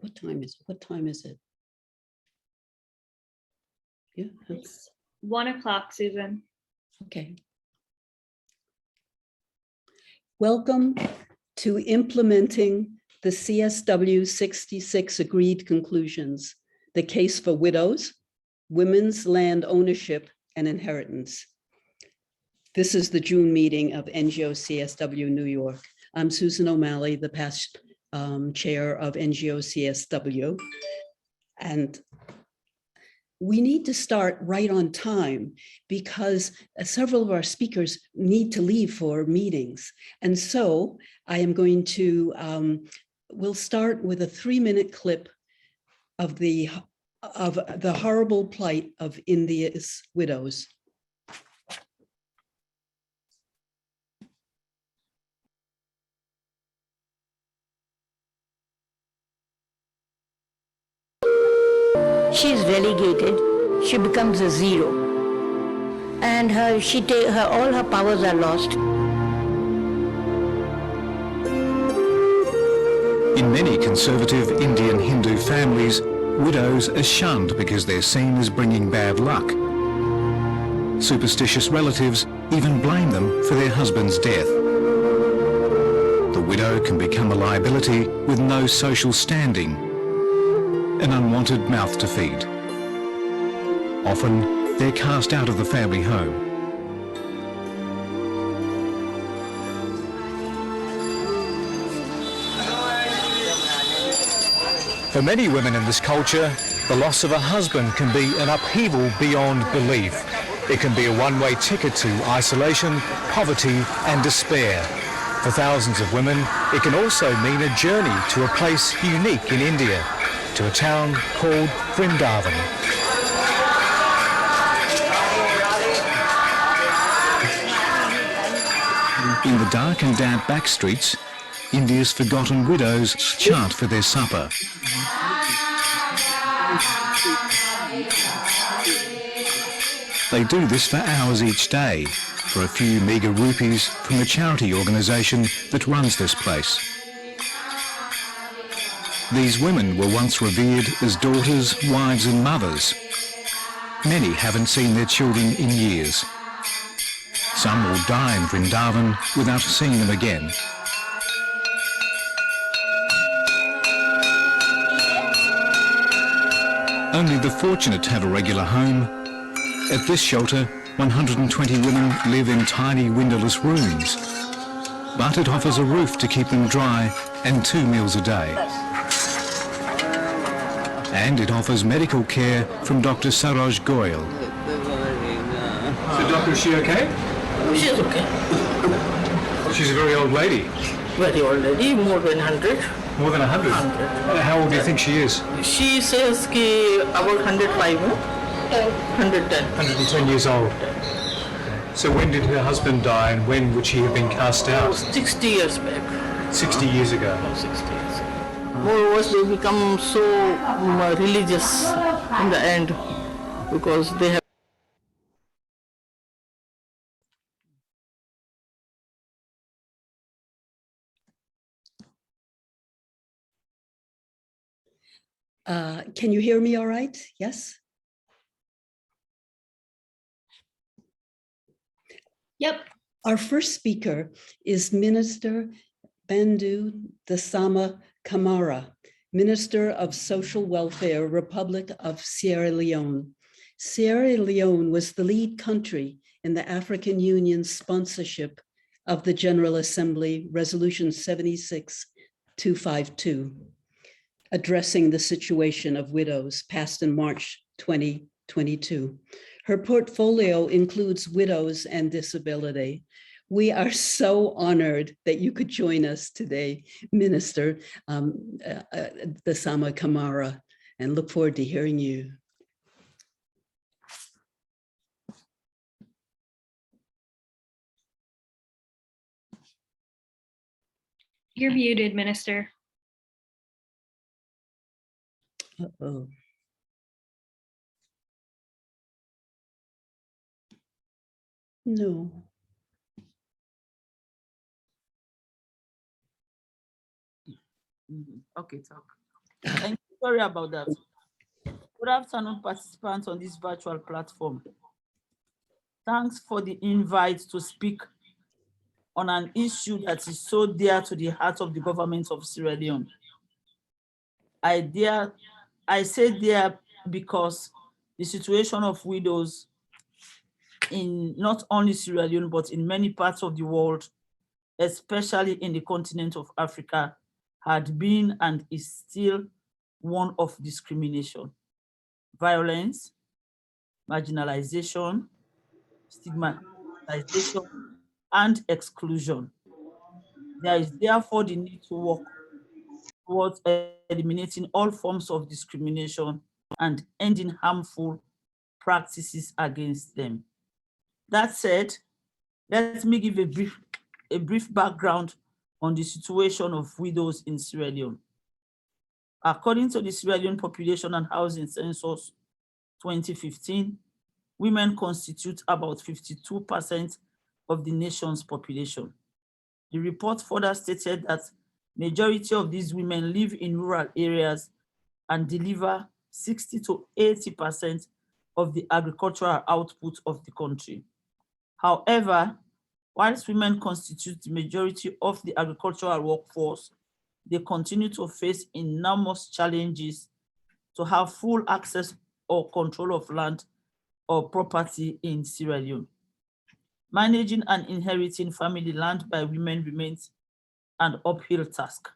What time is it? What time is it? Yeah, It's 1 o'clock, Susan. okay. Welcome to implementing the CSW66 Agreed Conclusions, the case for widows, women's land ownership and inheritance. This is the June meeting of NGO CSW New York. I'm Susan O'Malley, the past chair of NGO CSW. And we need to start right on time because several of our speakers need to leave for meetings. And so I am going to, we'll start with a 3-minute clip of the horrible plight of India's widows. She is relegated, she becomes a zero, and all her powers are lost. In many conservative Indian Hindu families, widows are shunned because they're seen as bringing bad luck. Superstitious relatives even blame them for their husband's death. The widow can become a liability with no social standing, an unwanted mouth to feed. Often, they're cast out of the family home. For many women in this culture, the loss of a husband can be an upheaval beyond belief. It can be a one-way ticket to isolation, poverty and despair. For thousands of women, it can also mean a journey to a place unique in India, to a town called Vrindavan. In the dark and damp back streets, India's forgotten widows chant for their supper. They do this for hours each day, for a few meagre rupees from the charity organisation that runs this place. These women were once revered as daughters, wives and mothers. Many haven't seen their children in years. Some will die in Vrindavan without seeing them again. Only the fortunate have a regular home. At this shelter, 120 women live in tiny windowless rooms, but it offers a roof to keep them dry and 2 meals a day. And it offers medical care from Dr. Saroj Goyal. So, doctor, is she okay? She's okay. She's a very old lady. Very old lady, more than 100. More than 100? 100. How old do you think she is? She says about 105, 110. 110 years old. So when did her husband die and when would she have been cast out? 60 years back. 60 years ago. 60 years. Moreover, they become so religious in the end because they have. Can you hear me all right? Yes? Yep. Our first speaker is Minister Bandu Dasama Kamara, Minister of Social Welfare, Republic of Sierra Leone. Sierra Leone was the lead country in the African Union's sponsorship of the General Assembly Resolution 76252, addressing the situation of widows, passed in March 2022. Her portfolio includes widows and disability. We are so honored that you could join us today, Minister Dasama Kamara, and look forward to hearing you. You're muted, Minister. Uh-oh. No. Okay, talk. Thank you. Sorry about that. Good afternoon, participants on this virtual platform. Thanks for the invite to speak on an issue that is so dear to the heart of the government of Sierra Leone. I say dear because the situation of widows in not only Sierra Leone, but in many parts of the world, especially in the continent of Africa, had been and is still one of discrimination, violence, marginalization, stigmatization, and exclusion. There is therefore the need to work towards eliminating all forms of discrimination and ending harmful practices against them. That said, let me give a brief background on the situation of widows in Sierra Leone. According to the Sierra Leone Population and Housing Census 2015, women constitute about 52% of the nation's population. The report further stated that majority of these women live in rural areas and deliver 60 to 80% of the agricultural output of the country. However, whilst women constitute the majority of the agricultural workforce, they continue to face enormous challenges to have full access or control of land or property in Sierra Leone. Managing and inheriting family land by women remains an uphill task.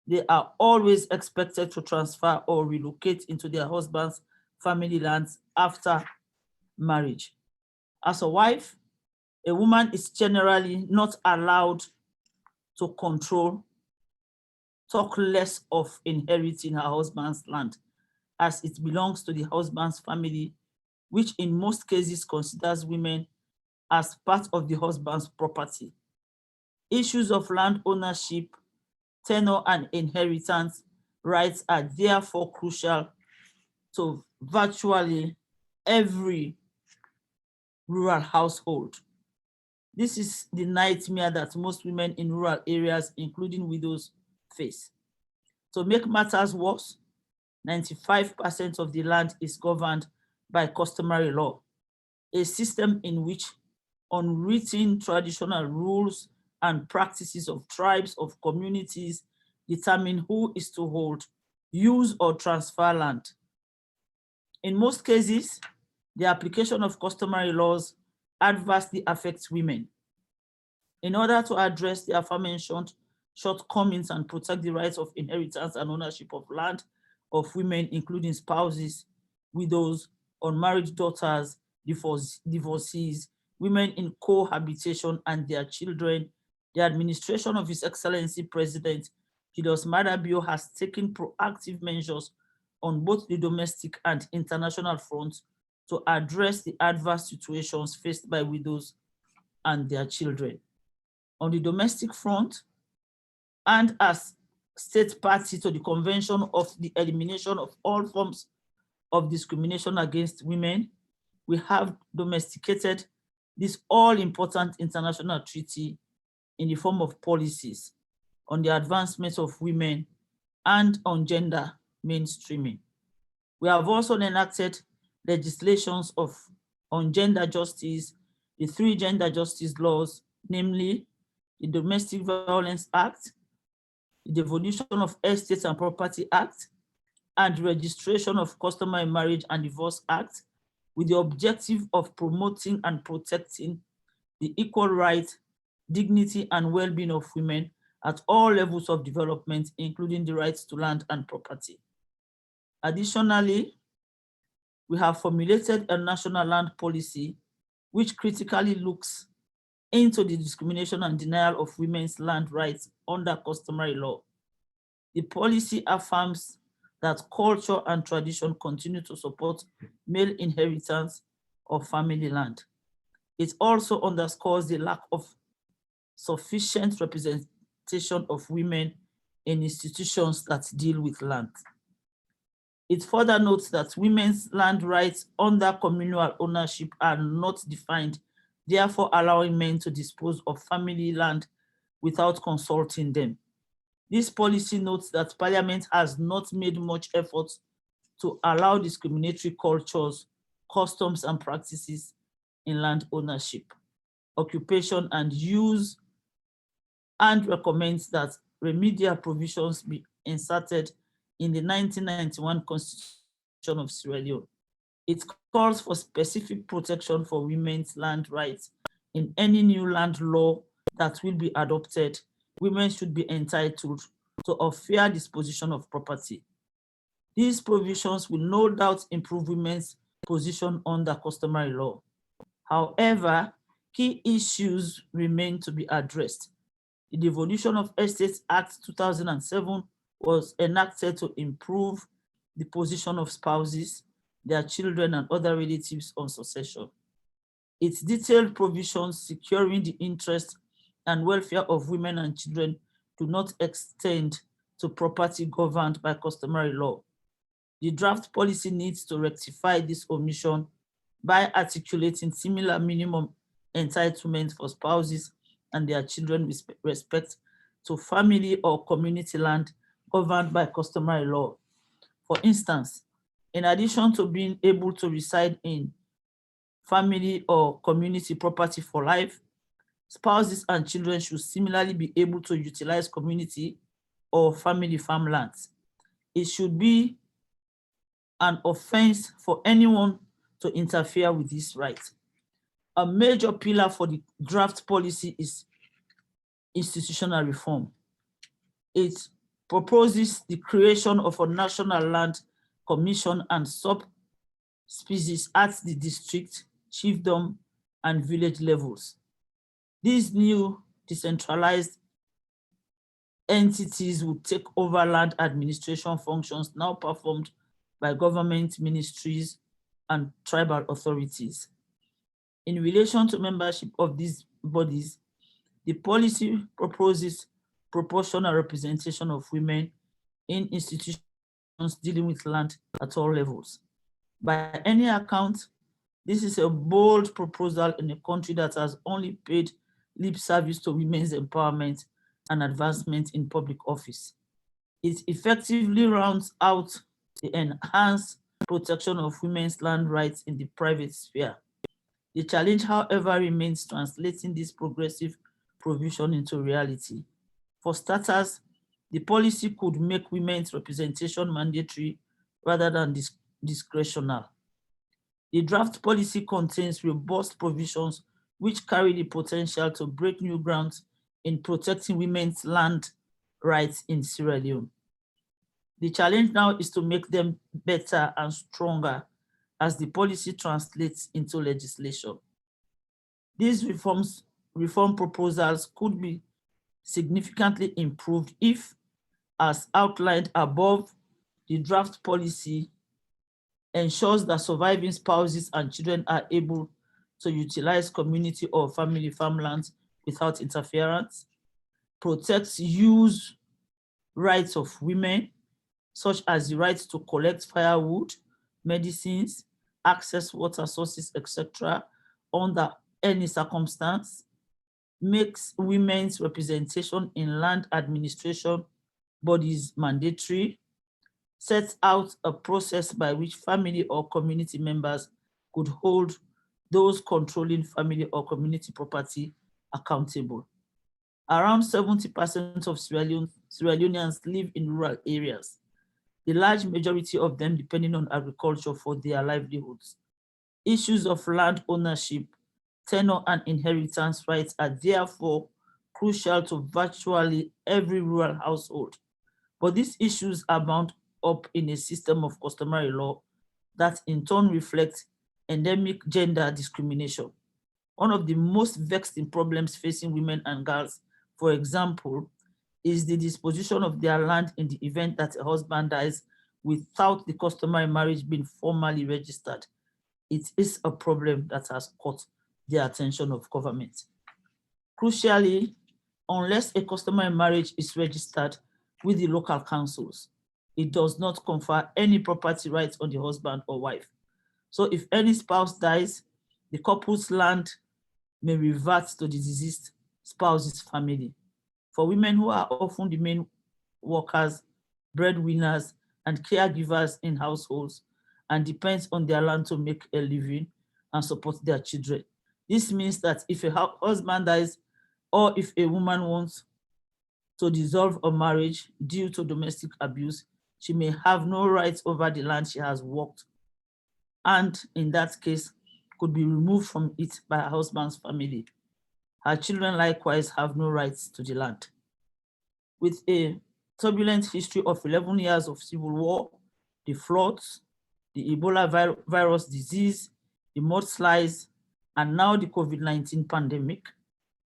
They are always expected to transfer or relocate into their husband's family lands after marriage. As a wife, a woman is generally not allowed to control, talk less of inheriting her husband's land, as it belongs to the husband's family, which in most cases considers women as part of the husband's property. Issues of land ownership, tenure, and inheritance rights are therefore crucial to virtually every rural household. This is the nightmare that most women in rural areas, including widows, face. To make matters worse, 95% of the land is governed by customary law, a system in which unwritten traditional rules and practices of tribes of communities determine who is to hold, use, or transfer land. In most cases, the application of customary laws adversely affects women. In order to address the aforementioned shortcomings and protect the rights of inheritance and ownership of land of women, including spouses, widows, unmarried daughters, divorcees, women in cohabitation, and their children, the administration of His Excellency President Julius Maada Bio has taken proactive measures on both the domestic and international fronts to address the adverse situations faced by widows and their children. On the domestic front, and as state party to the Convention of the Elimination of All Forms of Discrimination Against Women, we have domesticated this all-important international treaty in the form of policies on the advancement of women and on gender mainstreaming. We have also enacted legislations on gender justice, the 3 gender justice laws, namely the Domestic Violence Act, the Devolution of Estates and Property Act, and the Registration of Customary Marriage and Divorce Act, with the objective of promoting and protecting the equal rights, dignity, and well-being of women at all levels of development, including the rights to land and property. Additionally, we have formulated a national land policy which critically looks into the discrimination and denial of women's land rights under customary law. The policy affirms that culture and tradition continue to support male inheritance of family land. It also underscores the lack of sufficient representation of women in institutions that deal with land. It further notes that women's land rights under communal ownership are not defined, therefore allowing men to dispose of family land without consulting them. This policy notes that Parliament has not made much effort to allow discriminatory cultures, customs, and practices in land ownership, occupation, and use, and recommends that remedial provisions be inserted in the 1991 Constitution of Sierra Leone. It calls for specific protection for women's land rights. In any new land law that will be adopted, women should be entitled to a fair disposition of property. These provisions will no doubt improve women's position under customary law. However, key issues remain to be addressed. The Devolution of Estates Act 2007 was enacted to improve the position of spouses, their children, and other relatives on succession. Its detailed provisions securing the interest and welfare of women and children do not extend to property governed by customary law. The draft policy needs to rectify this omission by articulating similar minimum entitlements for spouses and their children with respect to family or community land governed by customary law. For instance, in addition to being able to reside in family or community property for life, spouses and children should similarly be able to utilize community or family farmlands. It should be an offense for anyone to interfere with this right. A major pillar for the draft policy is institutional reform. It proposes the creation of a national land commission and subspecies at the district, chiefdom, and village levels. These new decentralized entities will take over land administration functions now performed by government ministries and tribal authorities. In relation to membership of these bodies, the policy proposes proportional representation of women in institutions dealing with land at all levels. By any account, this is a bold proposal in a country that has only paid lip service to women's empowerment and advancement in public office. It effectively rounds out the enhanced protection of women's land rights in the private sphere. The challenge, however, remains translating this progressive provision into reality. For starters, the policy could make women's representation mandatory rather than discretional. The draft policy contains robust provisions which carry the potential to break new ground in protecting women's land rights in Sierra Leone. The challenge now is to make them better and stronger as the policy translates into legislation. These reform proposals could be significantly improved if, as outlined above, the draft policy ensures that surviving spouses and children are able to utilize community or family farmlands without interference, protects use rights of women, such as the right to collect firewood, medicines, access water sources, etc., under any circumstance, makes women's representation in land administration bodies mandatory, sets out a process by which family or community members could hold those controlling family or community property accountable. Around 70% of Sierra Leoneans live in rural areas, the large majority of them depending on agriculture for their livelihoods. Issues of land ownership, tenure, and inheritance rights are therefore crucial to virtually every rural household. But these issues are bound up in a system of customary law that in turn reflects endemic gender discrimination. One of the most vexing problems facing women and girls, for example, is the disposition of their land in the event that a husband dies without the customary marriage being formally registered. It is a problem that has caught the attention of government. Crucially, unless a customary marriage is registered with the local councils, it does not confer any property rights on the husband or wife. So if any spouse dies, the couple's land may revert to the deceased spouse's family. For women who are often the main workers, breadwinners, and caregivers in households, and depends on their land to make a living and support their children. This means that if a husband dies or if a woman wants to dissolve a marriage due to domestic abuse, she may have no rights over the land she has worked, and in that case could be removed from it by her husband's family. Her children likewise have no rights to the land. With a turbulent history of 11 years of civil war, the floods, the Ebola virus disease, the mudslides, and now the COVID-19 pandemic,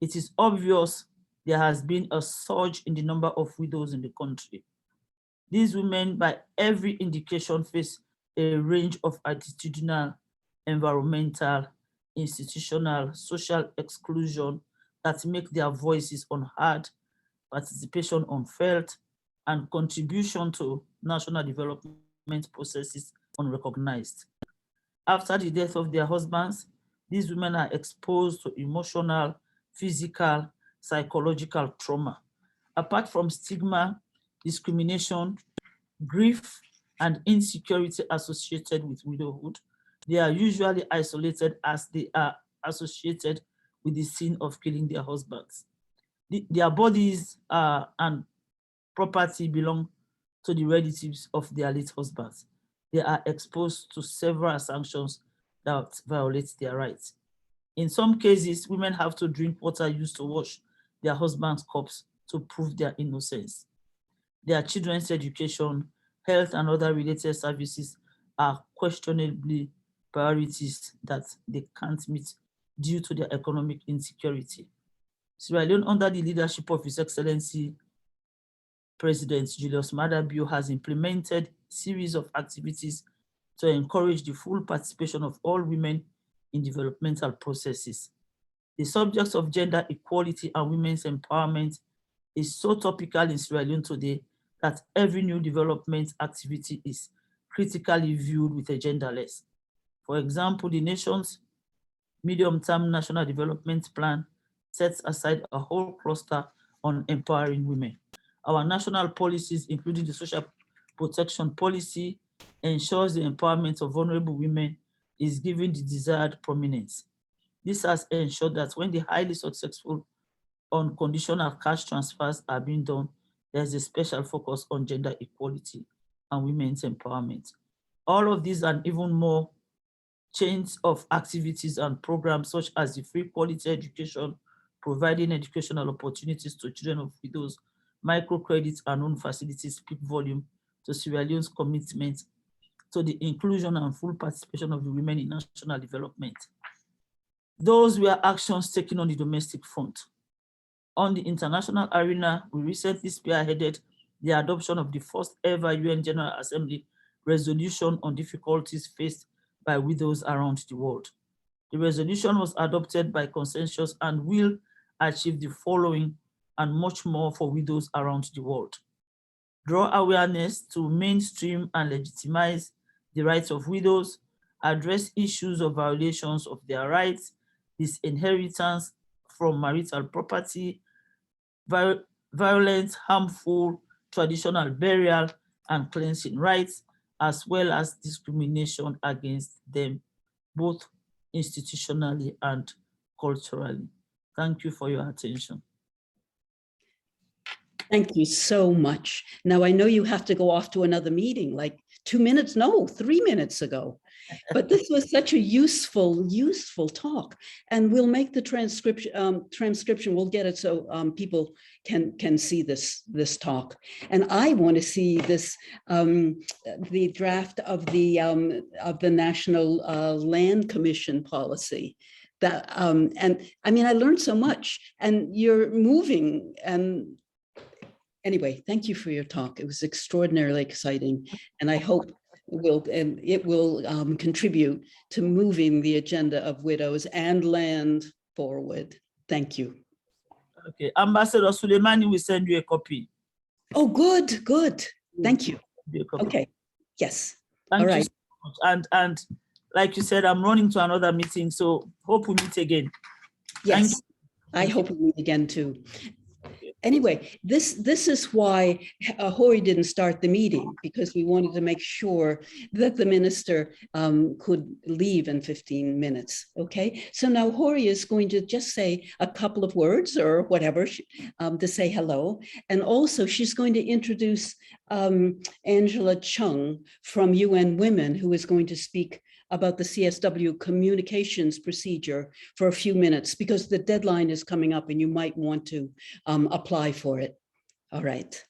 it is obvious there has been a surge in the number of widows in the country. These women, by every indication, face a range of attitudinal, environmental, institutional, social exclusion that make their voices unheard, participation unfelt, and contribution to national development processes unrecognized. After the death of their husbands, these women are exposed to emotional, physical, psychological trauma. Apart from stigma, discrimination, grief, and insecurity associated with widowhood, they are usually isolated as they are associated with the sin of killing their husbands. Their bodies and property belong to the relatives of their late husbands. They are exposed to several sanctions that violate their rights. In some cases, women have to drink water used to wash their husband's corpse to prove their innocence. Their children's education, health, and other related services are questionably priorities that they can't meet due to their economic insecurity. Sierra Leone, under the leadership of His Excellency President Julius Maada Bio, has implemented a series of activities to encourage the full participation of all women in developmental processes. The subject of gender equality and women's empowerment is so topical in Sierra Leone today that every new development activity is critically viewed with a gender lens. For example, the nation's medium-term national development plan sets aside a whole cluster on empowering women. Our national policies, including the social protection policy, ensures the empowerment of vulnerable women is given the desired prominence. This has ensured that when the highly successful unconditional cash transfers are being done, there's a special focus on gender equality and women's empowerment. All of these and even more chains of activities and programs such as the free quality education, providing educational opportunities to children of widows, microcredits and loan facilities speak volume to Sierra Leone's commitment to the inclusion and full participation of the women in national development. Those were actions taken on the domestic front. On the international arena, we recently spearheaded the adoption of the first ever UN General Assembly resolution on difficulties faced by widows around the world. The resolution was adopted by consensus and will achieve the following and much more for widows around the world: draw awareness to mainstream and legitimize the rights of widows, address issues of violations of their rights, disinheritance from marital property, violent, harmful, traditional burial and cleansing rights, as well as discrimination against them, both institutionally and culturally. Thank you for your attention. Thank you so much. Now, I know you have to go off to another meeting, like 2 minutes, no, 3 minutes ago. But this was such a useful talk. And we'll make the transcription, we'll get it so people can see this talk. And I want to see this, the draft of the National Land Commission policy. That, and I mean, I learned so much, and you're moving. And anyway, thank you for your talk. It was extraordinarily exciting, and I hope it will contribute to moving the agenda of widows and land forward. Thank you. Okay, Ambassador Suleimani will send you a copy. Oh, good. Thank you. Okay, yes. Thank All right. you so much. And like you said, I'm running to another meeting, so hope we meet again. Yes, I hope we meet again too. Anyway, this is why Hori didn't start the meeting, because we wanted to make sure that the minister could leave in 15 minutes. Okay, so now Hori is going to just say a couple of words or whatever to say hello, and also she's going to introduce Angela Chung from UN Women, who is going to speak about the CSW communications procedure for a few minutes, because the deadline is coming up and you might want to apply for it. All right.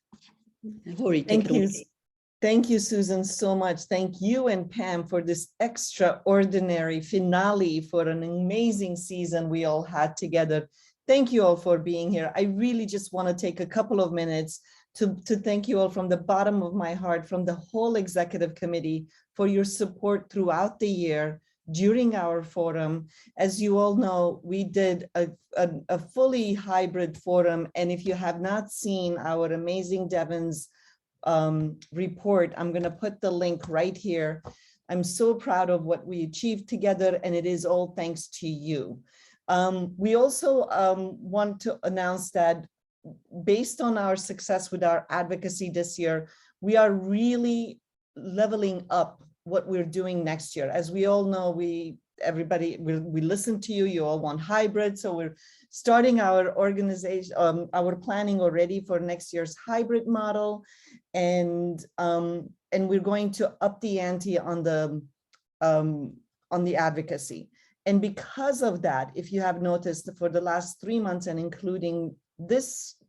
Hori, take it away. Thank you, Susan, so much. Thank you and Pam for this extraordinary finale for an amazing season we all had together. Thank you all for being here. I really just want to take a couple of minutes to thank you all from the bottom of my heart, from the whole executive committee, for your support throughout the year during our forum. As you all know, we did a fully hybrid forum. And if you have not seen our amazing Devon's report, I'm going to put the link right here. I'm so proud of what we achieved together, and it is all thanks to you. We also want to announce that based on our success with our advocacy this year, we are really leveling up what we're doing next year. As we all know, we listen to you, you all want hybrid. So we're starting our organization, our planning already for next year's hybrid model. And we're going to up the ante on the advocacy. And because of that, if you have noticed, for the last 3 months and including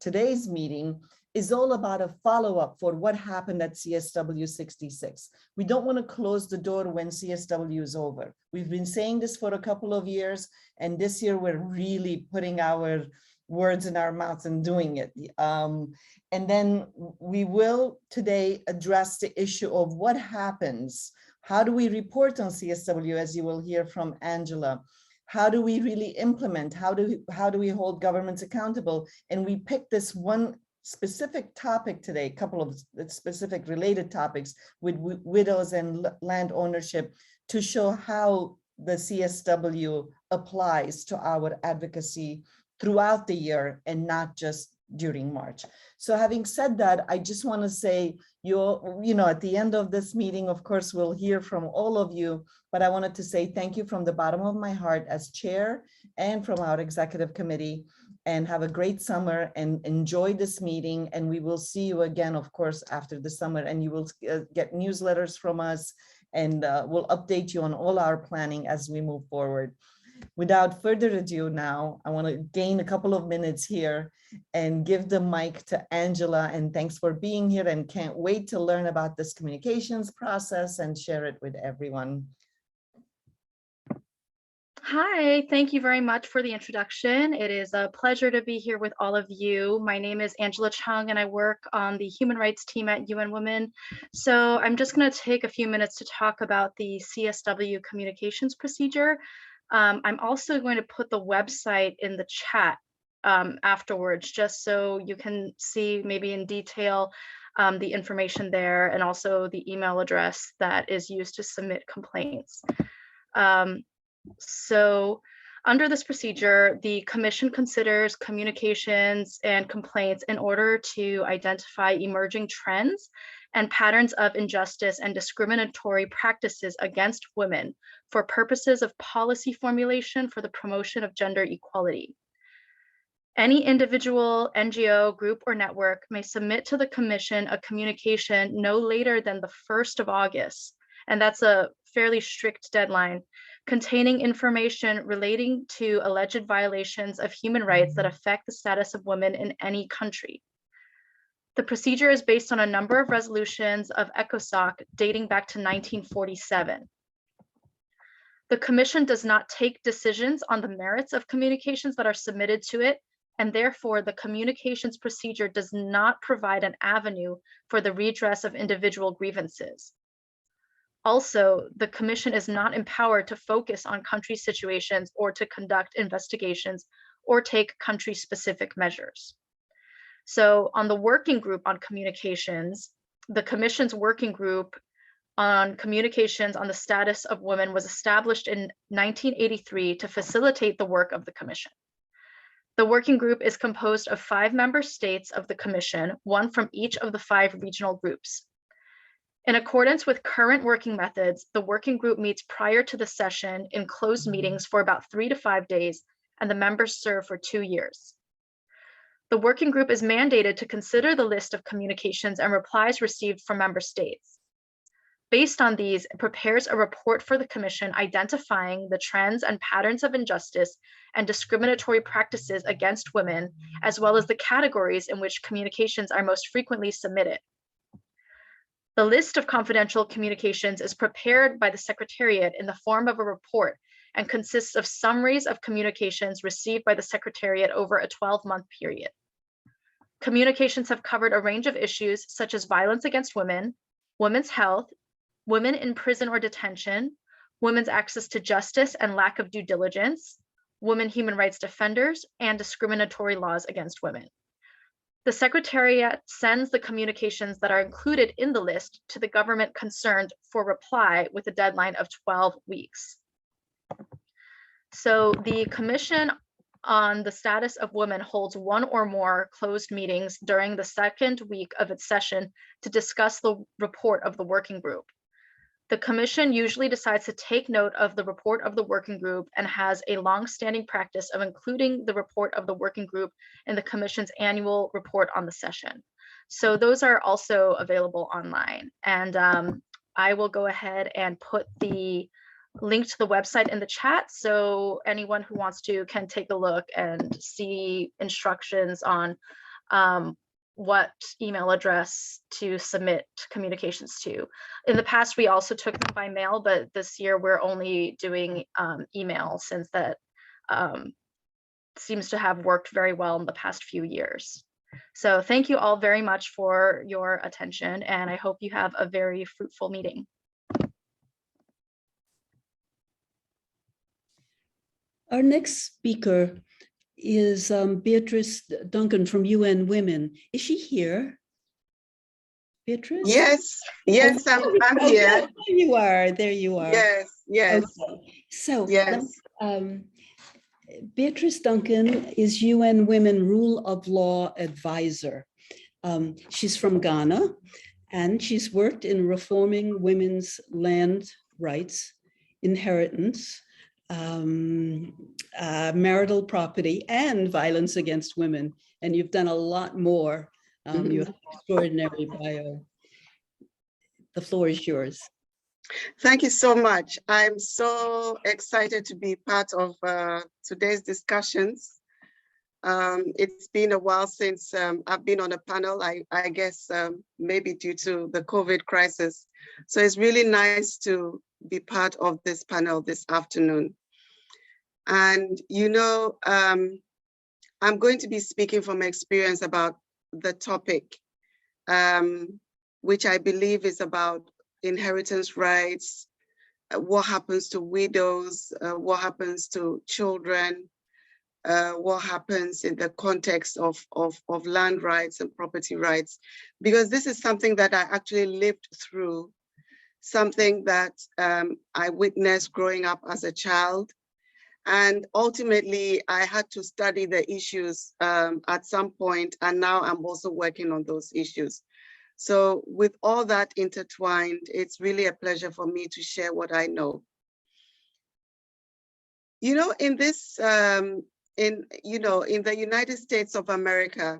today's meeting, is all about a follow-up for what happened at CSW66. We don't want to close the door when CSW is over. We've been saying this for a couple of years, and this year we're really putting our words in our mouths and doing it. And then we will today address the issue of what happens. How do we report on CSW, as you will hear from Angela? How do we really implement? How do we hold governments accountable? And we picked this one specific topic today, a couple of specific related topics with widows and land ownership, to show how the CSW applies to our advocacy throughout the year and not just during March. So having said that, I just want to say, at the end of this meeting, of course, we'll hear from all of you, but I wanted to say thank you from the bottom of my heart as chair and from our executive committee, and have a great summer and enjoy this meeting. And we will see you again, of course, after the summer, and you will get newsletters from us, and we'll update you on all our planning as we move forward. Without further ado now, I want to gain a couple of minutes here and give the mic to Angela. And thanks for being here, and can't wait to learn about this communications process and share it with everyone. Hi, thank you very much for the introduction. It is a pleasure to be here with all of you. My name is Angela Chung, and I work on the human rights team at UN Women. So I'm just going to take a few minutes to talk about the CSW communications procedure. I'm also going to put the website in the chat afterwards, just so you can see maybe in detail the information there, and also the email address that is used to submit complaints. So under this procedure, the Commission considers communications and complaints in order to identify emerging trends and patterns of injustice and discriminatory practices against women for purposes of policy formulation for the promotion of gender equality. Any individual, NGO, group, or network may submit to the Commission a communication no later than the 1st of August, and that's a fairly strict deadline, containing information relating to alleged violations of human rights that affect the status of women in any country. The procedure is based on a number of resolutions of ECOSOC dating back to 1947. The Commission does not take decisions on the merits of communications that are submitted to it, and therefore the communications procedure does not provide an avenue for the redress of individual grievances. Also, the Commission is not empowered to focus on country situations or to conduct investigations or take country-specific measures. So on the working group on communications, the Commission's working group on communications on the status of women was established in 1983 to facilitate the work of the Commission. The working group is composed of 5 member states of the Commission, 1 from each of the 5 regional groups. In accordance with current working methods, the working group meets prior to the session in closed meetings for about 3 to 5 days, and the members serve for 2 years. The working group is mandated to consider the list of communications and replies received from member states. Based on these, it prepares a report for the Commission identifying the trends and patterns of injustice and discriminatory practices against women, as well as the categories in which communications are most frequently submitted. The list of confidential communications is prepared by the Secretariat in the form of a report and consists of summaries of communications received by the Secretariat over a 12-month period. Communications have covered a range of issues such as violence against women, women's health, women in prison or detention, women's access to justice and lack of due diligence, women human rights defenders, and discriminatory laws against women. The Secretariat sends the communications that are included in the list to the government concerned for reply with a deadline of 12 weeks. So the Commission on the Status of Women holds 1 or more closed meetings during the 2nd week of its session to discuss the report of the working group. The Commission usually decides to take note of the report of the working group and has a long-standing practice of including the report of the working group in the Commission's annual report on the session. So those are also available online. And I will go ahead and put the link to the website in the chat, so anyone who wants to can take a look and see instructions on what email address to submit communications to. In the past, we also took them by mail, but this year we're only doing email, since that seems to have worked very well in the past few years. So thank you all very much for your attention, and I hope you have a very fruitful meeting. Our next speaker is Beatrice Duncan from UN Women. Is she here? Beatrice? Yes, yes, I'm here. There you are, there you are. Yes, yes. Okay. So yes. Beatrice Duncan is UN Women Rule of Law Advisor. She's from Ghana, and she's worked in reforming women's land rights, inheritance, marital property, and violence against women. And you've done a lot more. You have an extraordinary bio. The floor is yours. Thank you so much. I'm so excited to be part of today's discussions. It's been a while since I've been on a panel, I guess maybe due to the COVID crisis. So it's really nice to be part of this panel this afternoon. And, you know, I'm going to be speaking from experience about the topic, which I believe is about inheritance rights, what happens to widows, what happens to children, what happens in the context of land rights and property rights, because this is something that I actually lived through, something that I witnessed growing up as a child. And ultimately, I had to study the issues at some point, and now I'm also working on those issues. So with all that intertwined, it's really a pleasure for me to share what I know. You know, in this, in the United States of America,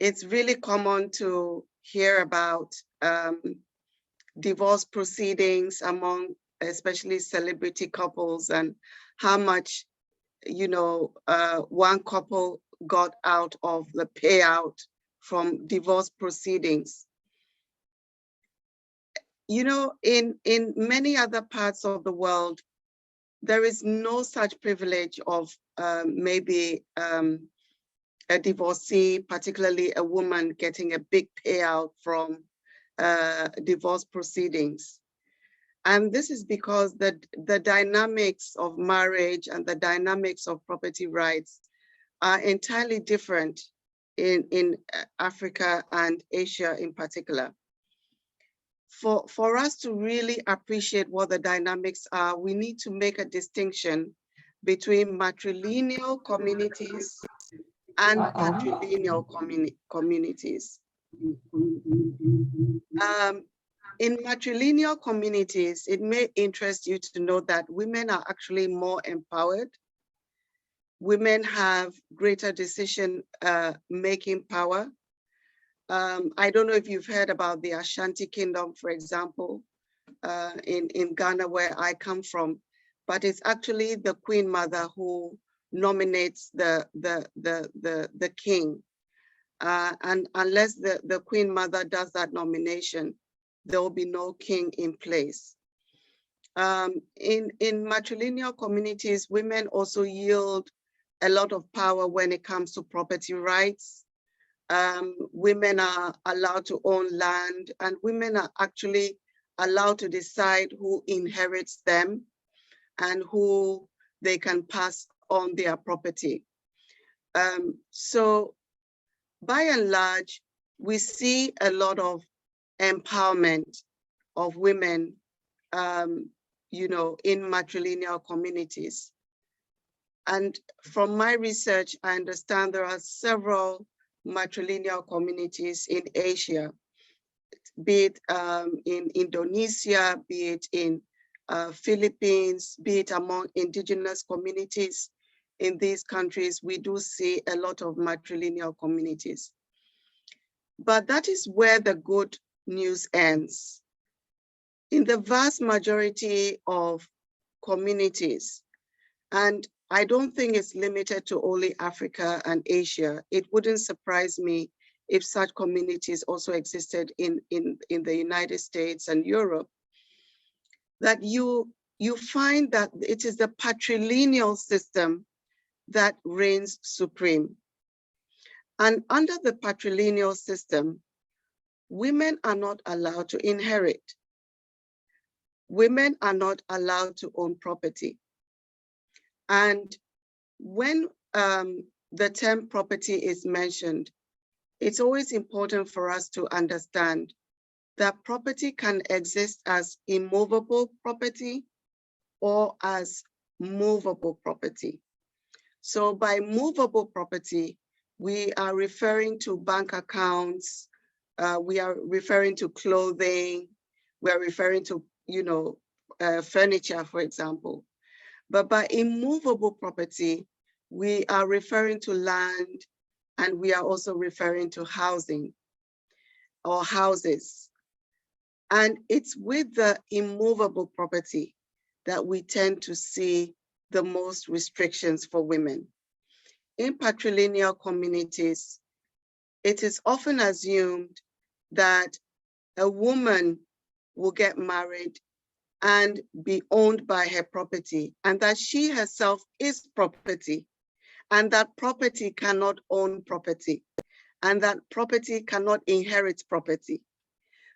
it's really common to hear about divorce proceedings among especially celebrity couples, and how much, you know, one couple got out of the payout from divorce proceedings. You know, in many other parts of the world, there is no such privilege of maybe a divorcee, particularly a woman, getting a big payout from divorce proceedings. And this is because the dynamics of marriage and the dynamics of property rights are entirely different in Africa and Asia in particular. For us to really appreciate what the dynamics are, we need to make a distinction between matrilineal communities and patrilineal communities. In matrilineal communities, it may interest you to know that women are actually more empowered. Women have greater decision-making power. I don't know if you've heard about the Ashanti Kingdom, for example, in Ghana, where I come from, but it's actually the Queen Mother who nominates the king. And unless the Queen Mother does that nomination, there will be no king in place. In matrilineal communities, women also yield a lot of power when it comes to property rights. Women are allowed to own land, and women are actually allowed to decide who inherits them and who they can pass on their property. So by and large, we see a lot of empowerment of women, you know, in matrilineal communities. And from my research, I understand there are several matrilineal communities in Asia, be it in Indonesia, be it in Philippines, be it among indigenous communities in these countries. We do see a lot of matrilineal communities. But that is where the good news ends. In the vast majority of communities, and I don't think it's limited to only Africa and Asia. It wouldn't surprise me if such communities also existed in the United States and Europe, that you find that it is the patrilineal system that reigns supreme. And under the patrilineal system, women are not allowed to inherit. Women are not allowed to own property. And when the term property is mentioned, it's always important for us to understand that property can exist as immovable property or as movable property. So by movable property, we are referring to bank accounts, we are referring to clothing, we are referring to, you know, furniture, for example. But by immovable property, we are referring to land, and we are also referring to housing or houses. And it's with the immovable property that we tend to see the most restrictions for women. In patrilineal communities, it is often assumed that a woman will get married and be owned by her property, and that she herself is property, and that property cannot own property, and that property cannot inherit property.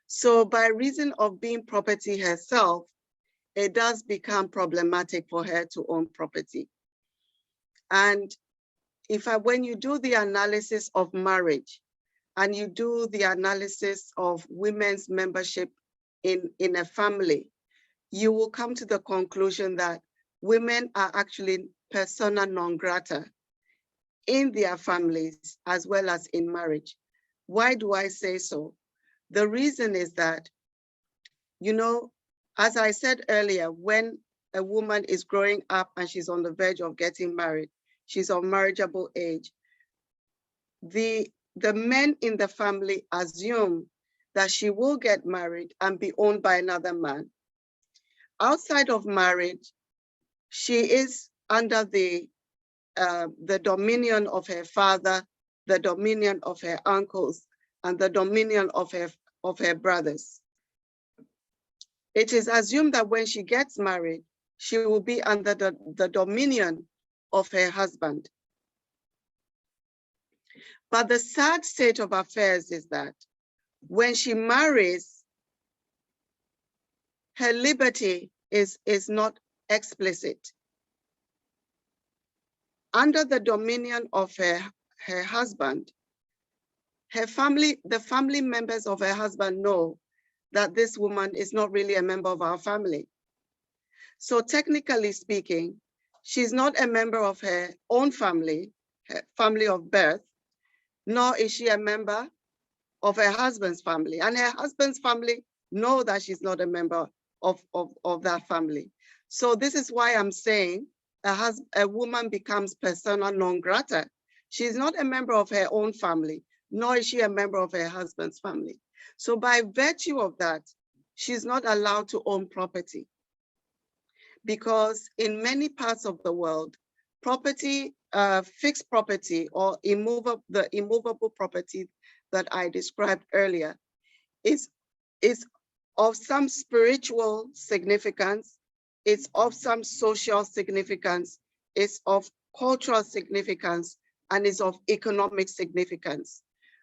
So by reason of being property herself, it does become problematic for her to own property. And when you do the analysis of marriage, and you do the analysis of women's membership in a family, you will come to the conclusion that women are actually persona non grata in their families as well as in marriage. Why do I say so? The reason is that, you know, as I said earlier, when a woman is growing up and she's on the verge of getting married, she's of marriageable age, the men in the family assume that she will get married and be owned by another man. Outside of marriage, she is under the dominion of her father, the dominion of her uncles, and the dominion of her brothers. It is assumed that when she gets married, she will be under the dominion of her husband. But the sad state of affairs is that when she marries, her liberty is not explicit. Under the dominion of her husband, the family members of her husband know that this woman is not really a member of our family. So technically speaking, she's not a member of her own family, her family of birth, nor is she a member of her husband's family. And her husband's family know that she's not a member of that family. So this is why I'm saying a woman becomes persona non grata. She's not a member of her own family, nor is she a member of her husband's family. So by virtue of that, she's not allowed to own property. Because in many parts of the world, property, fixed property or the immovable property that I described earlier is of some spiritual significance, it's of some social significance, it's of cultural significance, and is of economic significance.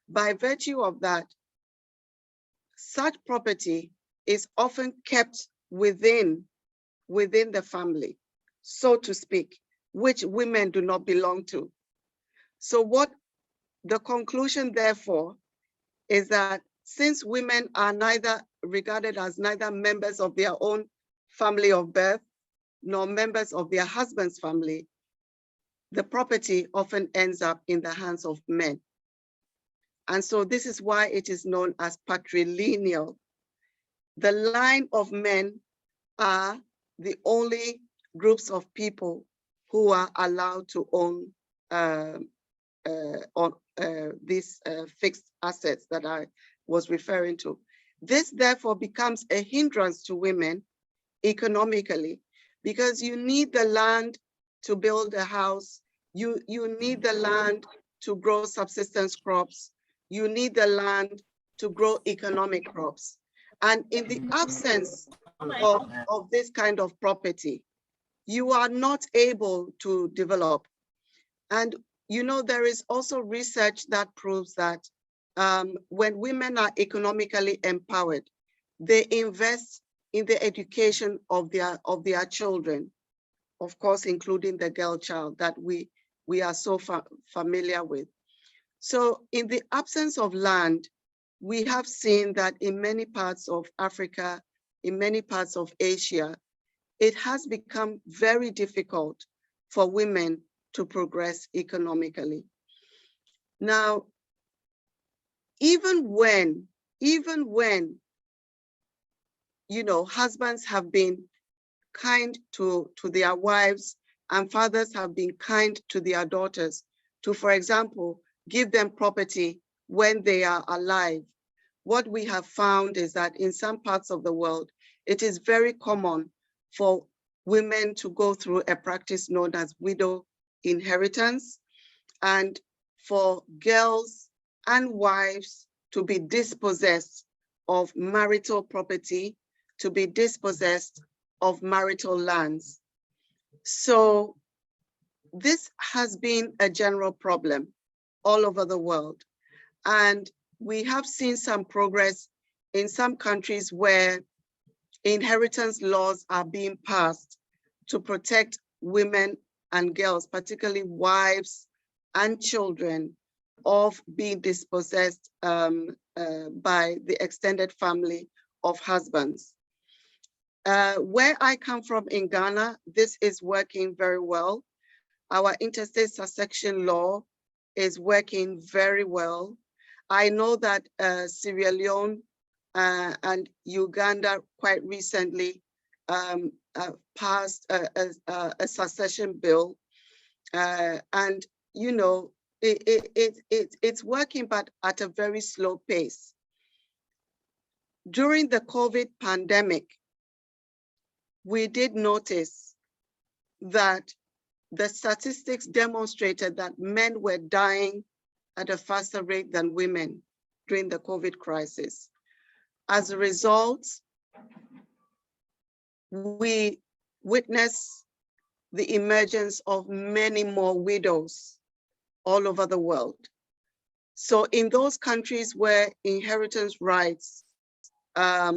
By virtue of that, such property is often kept within the family, so to speak, which women do not belong to. So what the conclusion, therefore, is that since women are neither regarded as neither members of their own family of birth, nor members of their husband's family, the property often ends up in the hands of men. And so this is why it is known as patrilineal. The line of men are the only groups of people who are allowed to own these fixed assets that I was referring to. This therefore becomes a hindrance to women economically, because you need the land to build a house, you need the land to grow subsistence crops, you need the land to grow economic crops. And in the absence of this kind of property, you are not able to develop. And you know, there is also research that proves that when women are economically empowered, they invest in the education of their children, of course, including the girl child that we are so familiar with. So in the absence of land, we have seen that in many parts of Africa, in many parts of Asia, it has become very difficult for women to progress economically. Now, even when, you know, husbands have been kind to their wives and fathers have been kind to their daughters to, for example, give them property when they are alive, what we have found is that in some parts of the world, it is very common for women to go through a practice known as widow inheritance, and for girls and wives to be dispossessed of marital property, to be dispossessed of marital lands. So this has been a general problem all over the world. And we have seen some progress in some countries where inheritance laws are being passed to protect women and girls, particularly wives and children, of being dispossessed by the extended family of husbands. Where I come from in Ghana, this is working very well. Our interstate succession law is working very well. I know that Sierra Leone and Uganda quite recently passed a succession bill, and you know it's working, but at a very slow pace. During the COVID pandemic, we did notice that the statistics demonstrated that men were dying at a faster rate than women during the COVID crisis. As a result, we witnessed the emergence of many more widows all over the world. So in those countries where inheritance rights are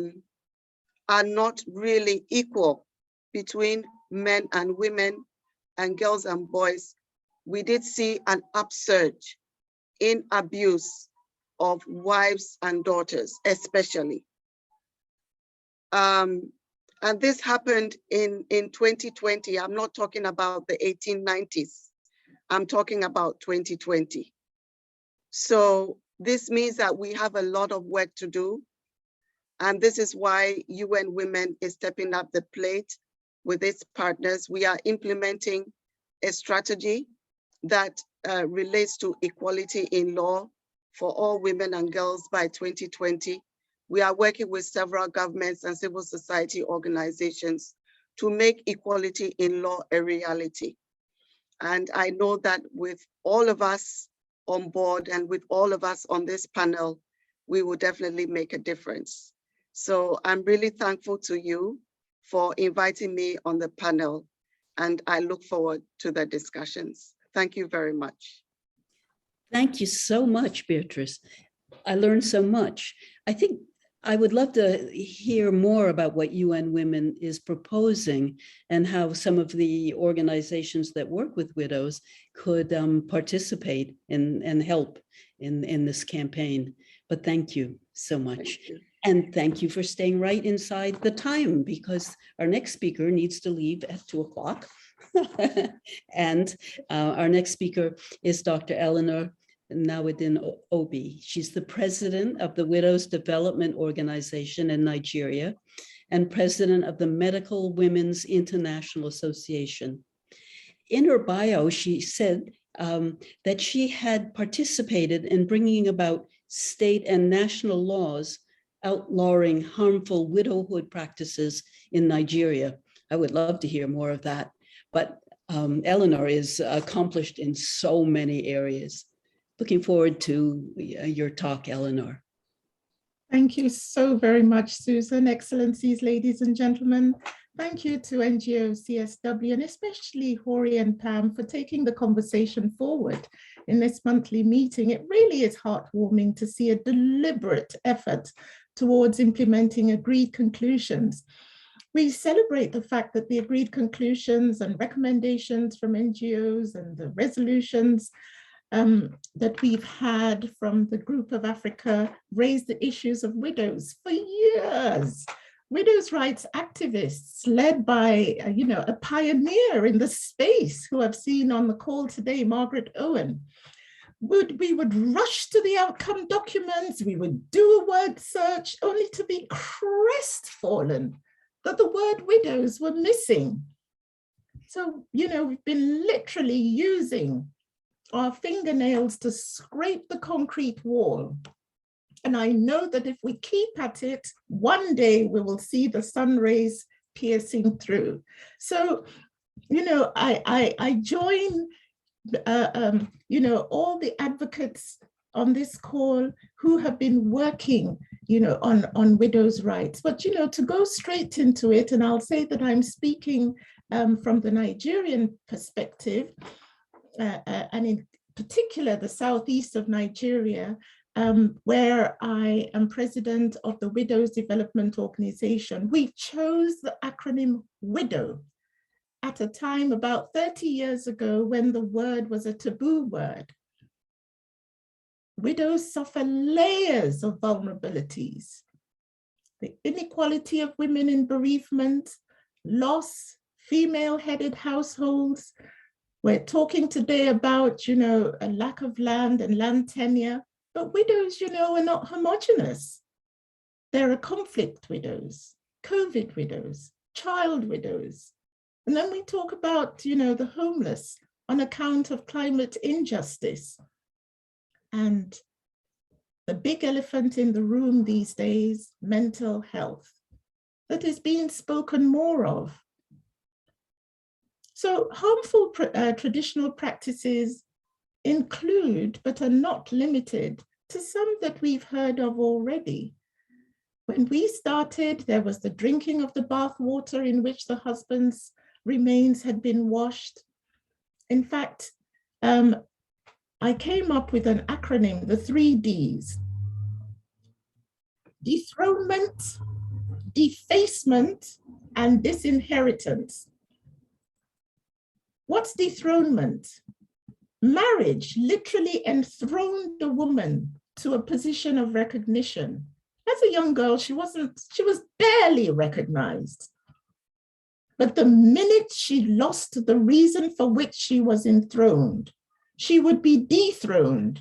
not really equal between men and women and girls and boys, we did see an upsurge in abuse of wives and daughters, especially. And this happened in 2020. I'm not talking about the 1890s, I'm talking about 2020. So this means that we have a lot of work to do. And this is why UN Women is stepping up the plate with its partners. We are implementing a strategy that relates to equality in law for all women and girls by 2020. We are working with several governments and civil society organizations to make equality in law a reality. And I know that with all of us on board and with all of us on this panel, we will definitely make a difference. So I'm really thankful to you for inviting me on the panel, and I look forward to the discussions. Thank you very much. Thank you so much, Beatrice. I learned so much. I think I would love to hear more about what UN Women is proposing and how some of the organizations that work with widows could participate and help in this campaign. But thank you so much. Thank you. And thank you for staying right inside the time, because our next speaker needs to leave at 2 o'clock. And our next speaker is Dr. Eleanor Nawadin Obi. She's the president of the Widows Development Organization in Nigeria and president of the Medical Women's International Association. In her bio, she said that she had participated in bringing about state and national laws outlawing harmful widowhood practices in Nigeria. I would love to hear more of that. But Eleanor is accomplished in so many areas. Looking forward to your talk, Eleanor. Thank you so very much, Susan. Excellencies, ladies and gentlemen. Thank you to NGO CSW and especially Hori and Pam for taking the conversation forward in this monthly meeting. It really is heartwarming to see a deliberate effort towards implementing agreed conclusions. We celebrate the fact that the agreed conclusions and recommendations from NGOs and the resolutions that we've had from the Group of Africa raise the issues of widows for years. Widows' rights activists led by, a pioneer in the space who I've seen on the call today, Margaret Owen. We would rush to the outcome documents, we would do a word search only to be crestfallen that the word widows were missing. So, we've been literally using our fingernails to scrape the concrete wall. And I know that if we keep at it, one day we will see the sun rays piercing through. So, I join, all the advocates on this call who have been working, on widows' rights. But, to go straight into it, and I'll say that I'm speaking from the Nigerian perspective, and in particular the southeast of Nigeria, where I am president of the Widows Development Organization. We chose the acronym WIDOW at a time about 30 years ago when the word was a taboo word. Widows suffer layers of vulnerabilities. The inequality of women in bereavement, loss, female-headed households. We're talking today about, a lack of land and land tenure, but widows, are not homogenous. There are conflict widows, COVID widows, child widows. And then we talk about, the homeless on account of climate injustice. And the big elephant in the room these days, mental health, that is being spoken more of. So harmful traditional practices include, but are not limited to some that we've heard of already. When we started, there was the drinking of the bath water in which the husband's remains had been washed. In fact, I came up with an acronym, the 3 Ds. Dethronement, defacement, and disinheritance. What's dethronement? Marriage literally enthroned a woman to a position of recognition. As a young girl, she was barely recognized. But the minute she lost the reason for which she was enthroned, she would be dethroned.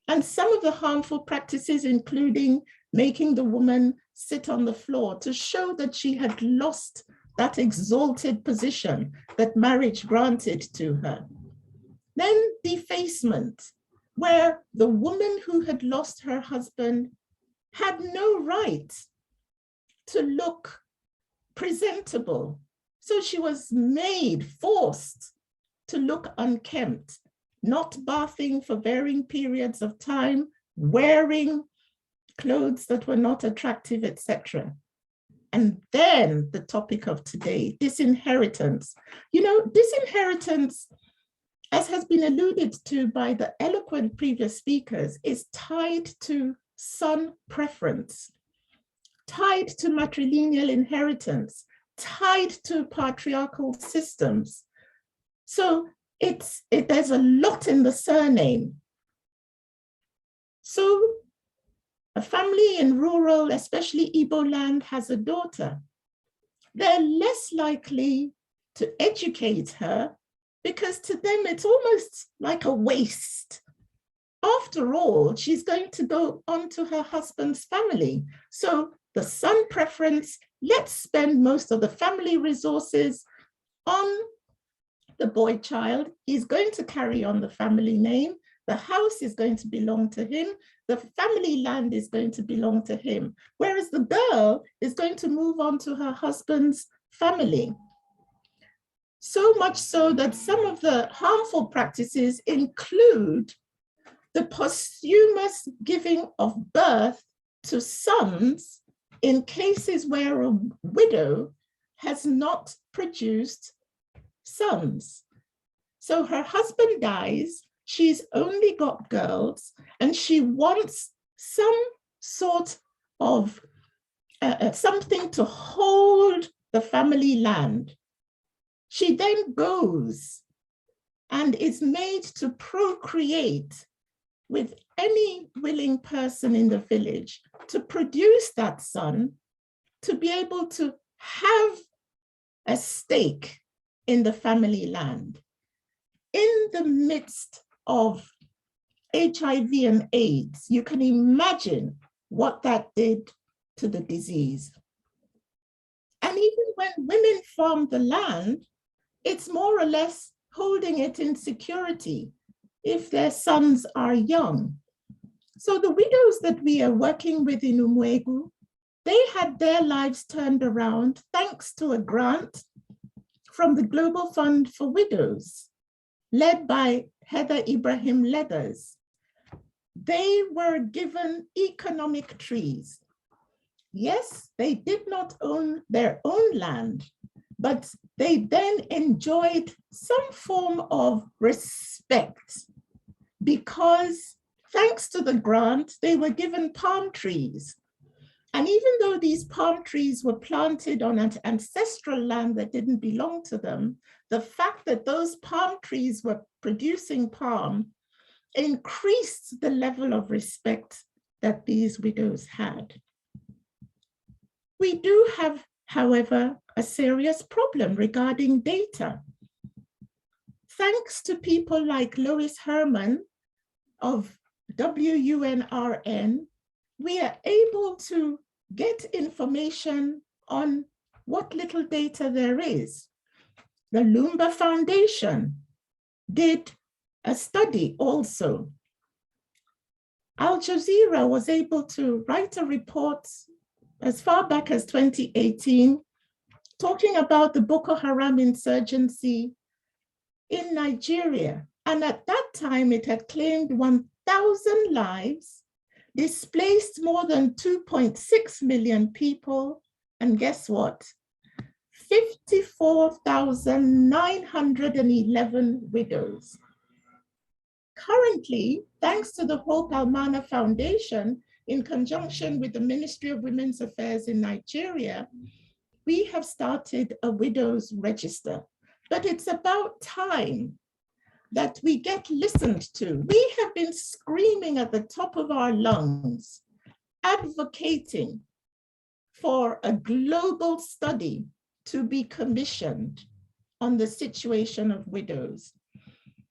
And some of the harmful practices, including making the woman sit on the floor to show that she had lost that exalted position that marriage granted to her. Then defacement, where the woman who had lost her husband had no right to look presentable. So she was forced to look unkempt, not bathing for varying periods of time, wearing clothes that were not attractive, etc. And then the topic of today, disinheritance. You know, disinheritance, as has been alluded to by the eloquent previous speakers, is tied to son preference, tied to matrilineal inheritance, tied to patriarchal systems. So there's a lot in the surname. So a family in rural, especially Igbo land, has a daughter. They're less likely to educate her because to them it's almost like a waste. After all, she's going to go on to her husband's family. So the son preference, let's spend most of the family resources on the boy child. He's going to carry on the family name. The house is going to belong to him. The family land is going to belong to him. Whereas the girl is going to move on to her husband's family. So much so that some of the harmful practices include the posthumous giving of birth to sons in cases where a widow has not produced sons. So her husband dies, she's only got girls, and she wants some sort of something to hold the family land. She then goes and is made to procreate with any willing person in the village to produce that son, to be able to have a stake in the family land. In the midst of HIV and AIDS, you can imagine what that did to the disease. And even when women farm the land, it's more or less holding it in security if their sons are young. So the widows that we are working with in Umwegu, they had their lives turned around thanks to a grant from the Global Fund for Widows, led by Heather Ibrahim Leathers. They were given economic trees. Yes, they did not own their own land, but they then enjoyed some form of respect because thanks to the grant, they were given palm trees. And even though these palm trees were planted on an ancestral land that didn't belong to them, the fact that those palm trees were producing palm increased the level of respect that these widows had. We do have, however, a serious problem regarding data. Thanks to people like Lois Herman of WUNRN, we are able to get information on what little data there is. The Lumba Foundation did a study also. Al Jazeera was able to write a report as far back as 2018, talking about the Boko Haram insurgency in Nigeria. And at that time, it had claimed 1,000 lives, displaced more than 2.6 million people, and guess what? 54,911 widows. Currently, thanks to the Hope Almana Foundation, in conjunction with the Ministry of Women's Affairs in Nigeria, we have started a widows register. But it's about time that we get listened to. We have been screaming at the top of our lungs, advocating for a global study to be commissioned on the situation of widows.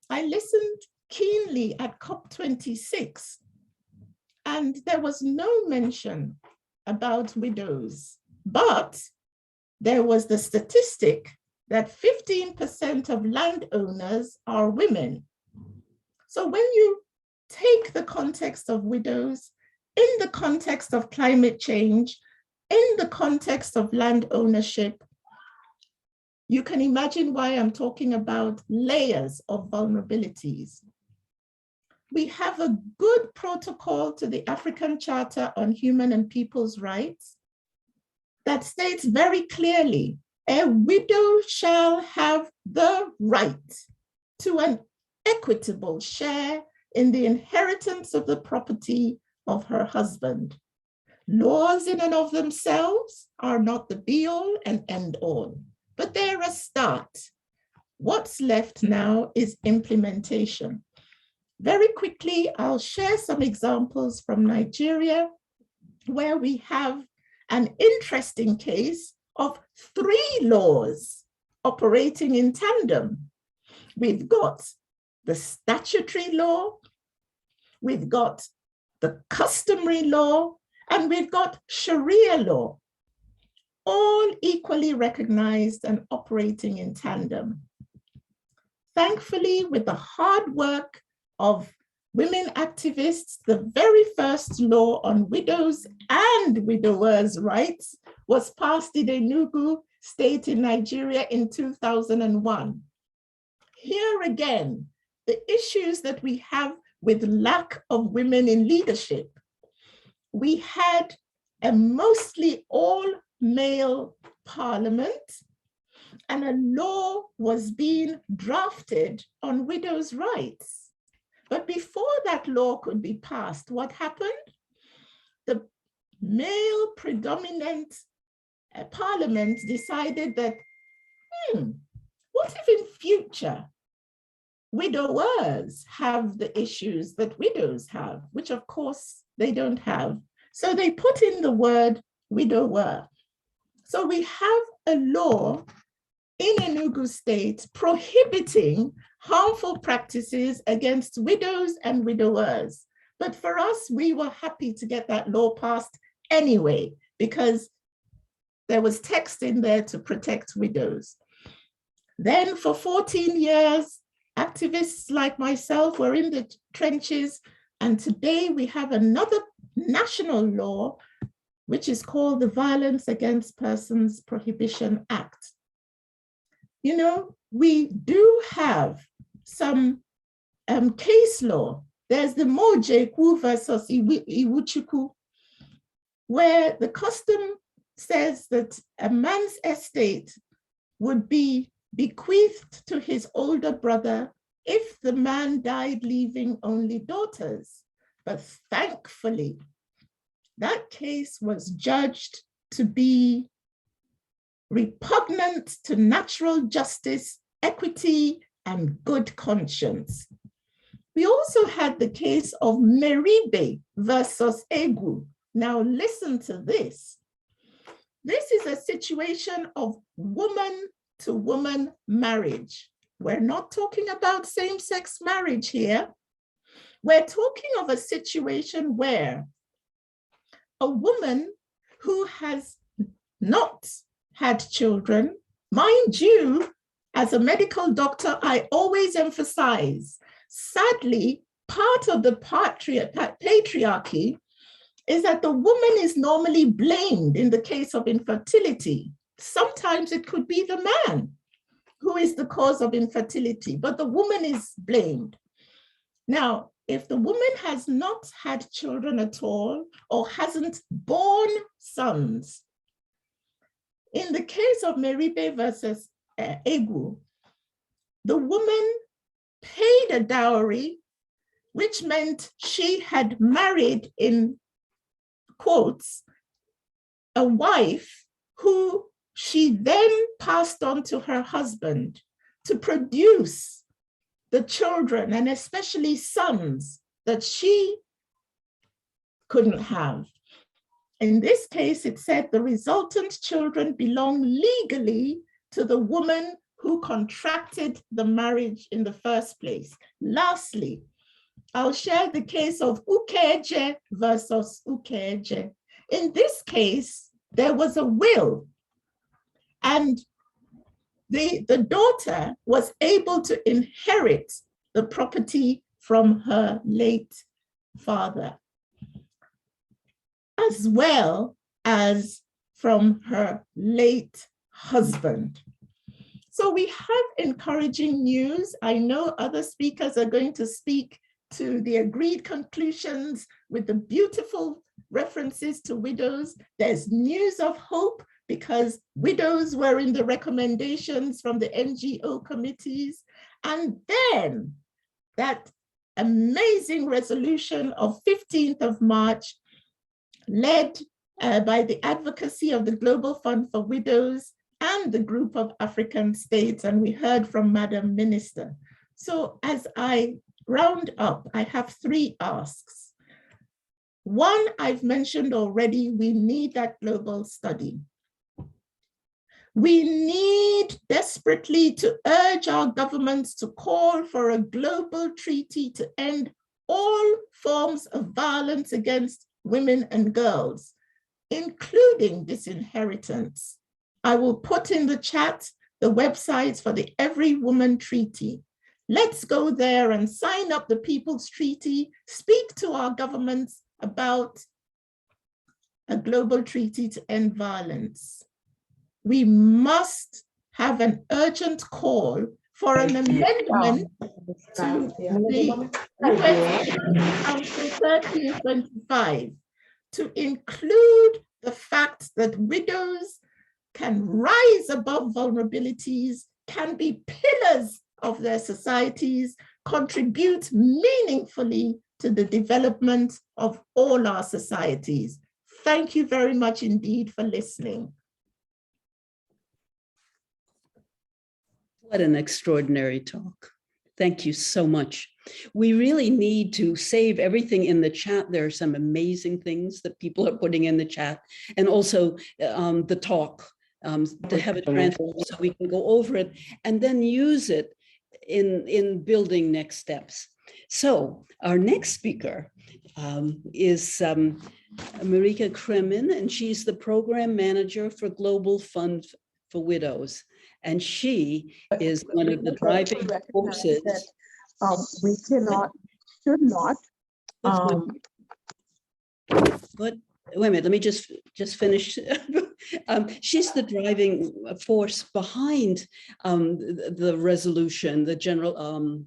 I listened keenly quickly at COP26, and there was no mention about widows, but there was the statistic that 15% of landowners are women. So when you take the context of widows, in the context of climate change, in the context of land ownership, you can imagine why I'm talking about layers of vulnerabilities. We have a good protocol to the African Charter on Human and People's Rights that states very clearly, a widow shall have the right to an equitable share in the inheritance of the property of her husband. Laws in and of themselves are not the be-all and end-all, but they're a start. What's left now is implementation. Very quickly, I'll share some examples from Nigeria, where we have an interesting case of 3 laws operating in tandem. We've got the statutory law, we've got the customary law, and we've got Sharia law, all equally recognized and operating in tandem. Thankfully, with the hard work of women activists, the very first law on widows and widowers' rights was passed in Enugu State in Nigeria in 2001. Here again, the issues that we have with lack of women in leadership. We had a mostly all-male parliament, and a law was being drafted on widows' rights. But before that law could be passed, what happened? The male predominant parliament decided that, what if in future widowers have the issues that widows have, which of course they don't have. So they put in the word widower. So we have a law in Enugu State prohibiting harmful practices against widows and widowers. But for us, we were happy to get that law passed anyway, because there was text in there to protect widows. Then for 14 years, activists like myself were in the trenches, and today we have another national law, which is called the Violence Against Persons Prohibition Act. You know, we do have some case law. There's the Mojeku versus Iwuchukwu, where the custom says that a man's estate would be bequeathed to his older brother if the man died leaving only daughters. But thankfully, that case was judged to be repugnant to natural justice, equity, and good conscience. We also had the case of Meribe versus Egu. Now listen to this. This is a situation of woman-to-woman marriage. We're not talking about same-sex marriage here. We're talking of a situation where a woman who has not had children, mind you, as a medical doctor, I always emphasize, sadly, part of the patriarchy is that the woman is normally blamed in the case of infertility. Sometimes it could be the man who is the cause of infertility, but the woman is blamed. Now, if the woman has not had children at all or hasn't born sons, in the case of Meribe versus Egu, the woman paid a dowry, which meant she had married, in quotes, a wife who she then passed on to her husband to produce the children, and especially sons, that she couldn't have. In this case, it said the resultant children belong legally to the woman who contracted the marriage in the first place. Lastly, I'll share the case of Ukeje versus Ukeje. In this case, there was a will, and the daughter was able to inherit the property from her late father, as well as from her late husband. So we have encouraging news. I know other speakers are going to speak to the agreed conclusions with the beautiful references to widows. There's news of hope because widows were in the recommendations from the NGO committees. And then that amazing resolution of 15th of March, led by the Advocacy of the Global Fund for Widows and the group of African states, and we heard from Madam Minister. So as I round up, I have 3 asks. One, I've mentioned already, we need that global study. We need desperately to urge our governments to call for a global treaty to end all forms of violence against women and girls, including disinheritance. I will put in the chat the websites for the Every Woman Treaty. Let's go there and sign up the People's Treaty, speak to our governments about a global treaty to end violence. We must have an urgent call for an amendment to the UN Council 1325 to include the fact that widows can rise above vulnerabilities, can be pillars of their societies, contribute meaningfully to the development of all our societies. Thank you very much indeed for listening. What an extraordinary talk. Thank you so much. We really need to save everything in the chat. There are some amazing things that people are putting in the chat, and also the talk, to have it transcribed so we can go over it and then use it in building next steps. So our next speaker is Marika Kremen, and she's the program manager for Global Fund for Widows. And she is one of the driving forces. We cannot, should not. But wait a minute, let me just finish. She's the driving force behind the resolution, the general.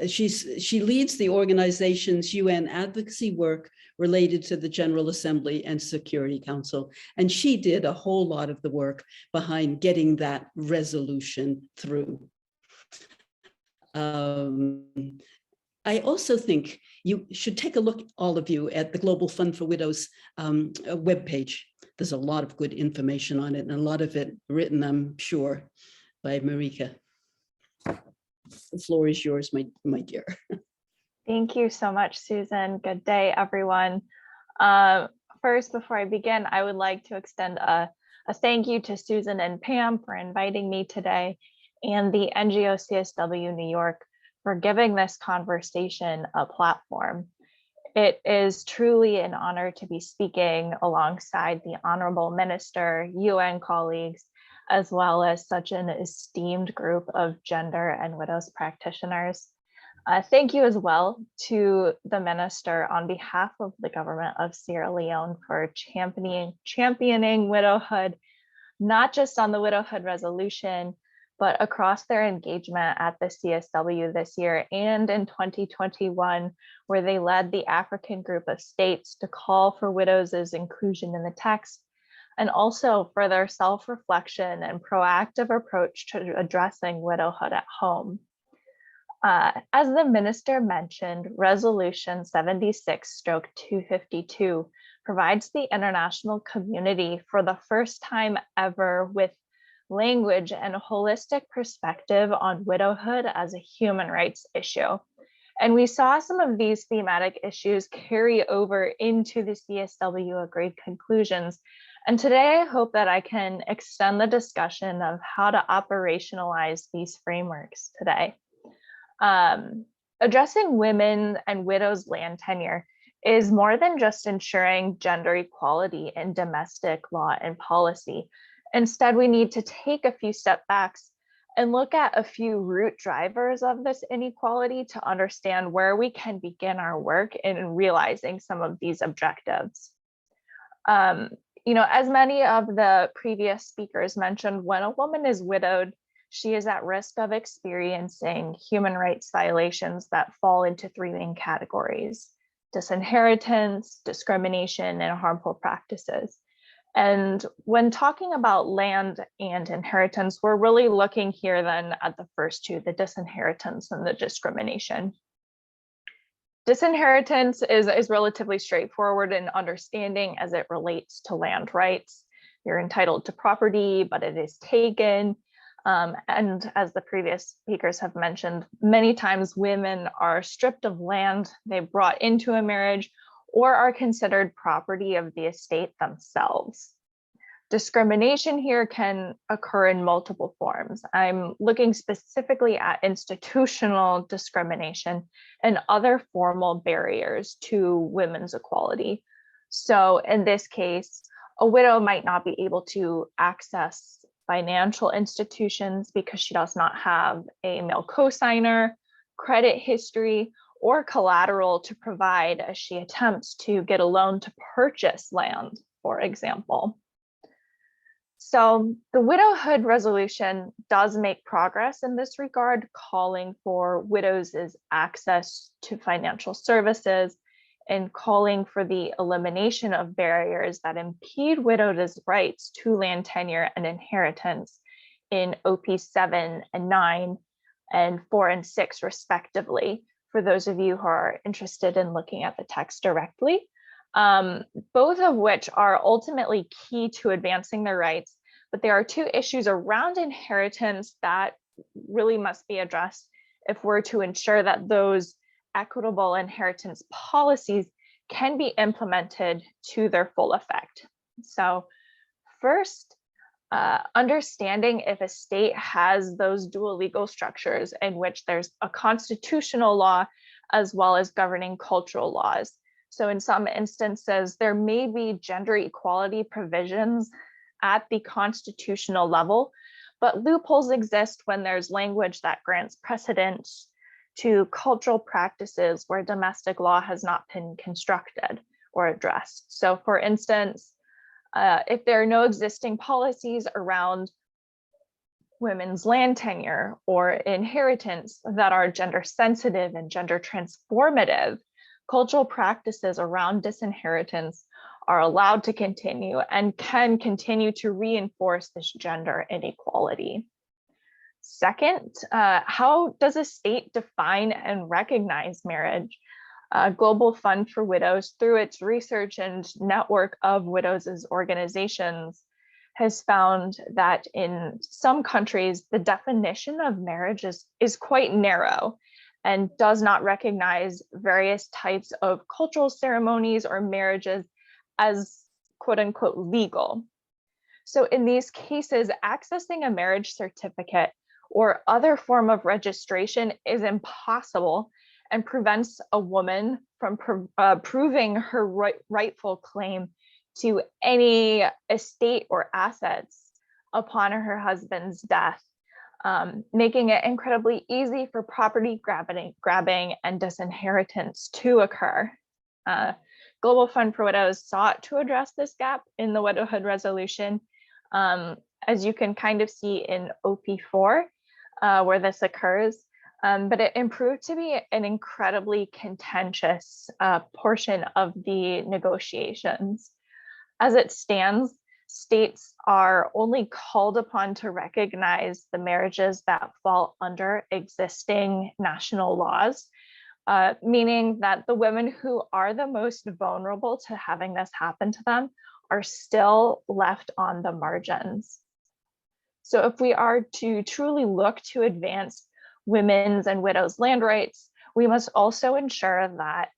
She leads the organization's UN advocacy work related to the General Assembly and Security Council. And she did a whole lot of the work behind getting that resolution through. I also think you should take a look, all of you, at the Global Fund for Widows webpage. There's a lot of good information on it, and a lot of it written, I'm sure, by Marika. The floor is yours, my dear. Thank you so much, Susan. Good day, everyone. First, before I begin, I would like to extend a thank you to Susan and Pam for inviting me today, and the NGO CSW New York for giving this conversation a platform. It is truly an honor to be speaking alongside the Honorable Minister, UN colleagues, as well as such an esteemed group of gender and widows practitioners. Thank you as well to the Minister on behalf of the government of Sierra Leone for championing widowhood, not just on the widowhood resolution, but across their engagement at the CSW this year and in 2021, where they led the African group of states to call for widows' inclusion in the text, and also for their self-reflection and proactive approach to addressing widowhood at home. As the minister mentioned, Resolution 76/252 provides the international community for the first time ever with language and a holistic perspective on widowhood as a human rights issue. And we saw some of these thematic issues carry over into the CSW Agreed Conclusions. And today I hope that I can extend the discussion of how to operationalize these frameworks today. Addressing women and widows' land tenure is more than just ensuring gender equality in domestic law and policy. Instead, we need to take a few step backs and look at a few root drivers of this inequality to understand where we can begin our work in realizing some of these objectives. As many of the previous speakers mentioned, when a woman is widowed, she is at risk of experiencing human rights violations that fall into three main categories: disinheritance, discrimination, and harmful practices. And when talking about land and inheritance, we're really looking here then at the first two, the disinheritance and the discrimination. Disinheritance is relatively straightforward in understanding as it relates to land rights. You're entitled to property, but it is taken. And as the previous speakers have mentioned, many times women are stripped of land they brought into a marriage or are considered property of the estate themselves. Discrimination here can occur in multiple forms. I'm looking specifically at institutional discrimination and other formal barriers to women's equality. So in this case, a widow might not be able to access financial institutions because she does not have a male cosigner, credit history, or collateral to provide as she attempts to get a loan to purchase land, for example. So the widowhood resolution does make progress in this regard, calling for widows' access to financial services and calling for the elimination of barriers that impede widows' rights to land tenure and inheritance in OP 7 and 9 and 4 and 6 respectively, for those of you who are interested in looking at the text directly, both of which are ultimately key to advancing their rights. But there are two issues around inheritance that really must be addressed if we're to ensure that those equitable inheritance policies can be implemented to their full effect. So first, understanding if a state has those dual legal structures in which there's a constitutional law as well as governing cultural laws. So in some instances, there may be gender equality provisions at the constitutional level, but loopholes exist when there's language that grants precedence to cultural practices where domestic law has not been constructed or addressed. So for instance, if there are no existing policies around women's land tenure or inheritance that are gender sensitive and gender transformative, cultural practices around disinheritance are allowed to continue and can continue to reinforce this gender inequality. Second, how does a state define and recognize marriage? Global Fund for Widows, through its research and network of widows' organizations, has found that in some countries, the definition of marriage is quite narrow and does not recognize various types of cultural ceremonies or marriages as quote unquote legal. So in these cases, accessing a marriage certificate or other form of registration is impossible and prevents a woman from proving her rightful claim to any estate or assets upon her husband's death, making it incredibly easy for property grabbing and disinheritance to occur. Global Fund for Widows sought to address this gap in the widowhood resolution, as you can kind of see in OP4, where this occurs. But it proved to be an incredibly contentious portion of the negotiations. As it stands, states are only called upon to recognize the marriages that fall under existing national laws, meaning that the women who are the most vulnerable to having this happen to them are still left on the margins. So if we are to truly look to advance women's and widows' land rights, we must also ensure that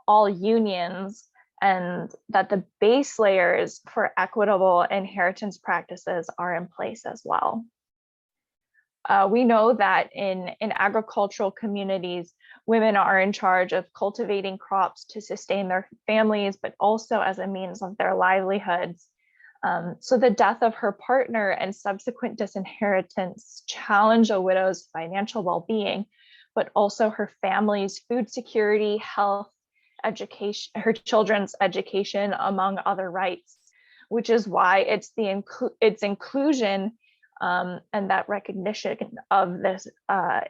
all unions and that the base layers for equitable inheritance practices are in place as well. We know that in agricultural communities, women are in charge of cultivating crops to sustain their families, but also as a means of their livelihoods. So the death of her partner and subsequent disinheritance challenge a widow's financial well-being, but also her family's food security, health, education, her children's education, among other rights, which is why it's its inclusion and that recognition of this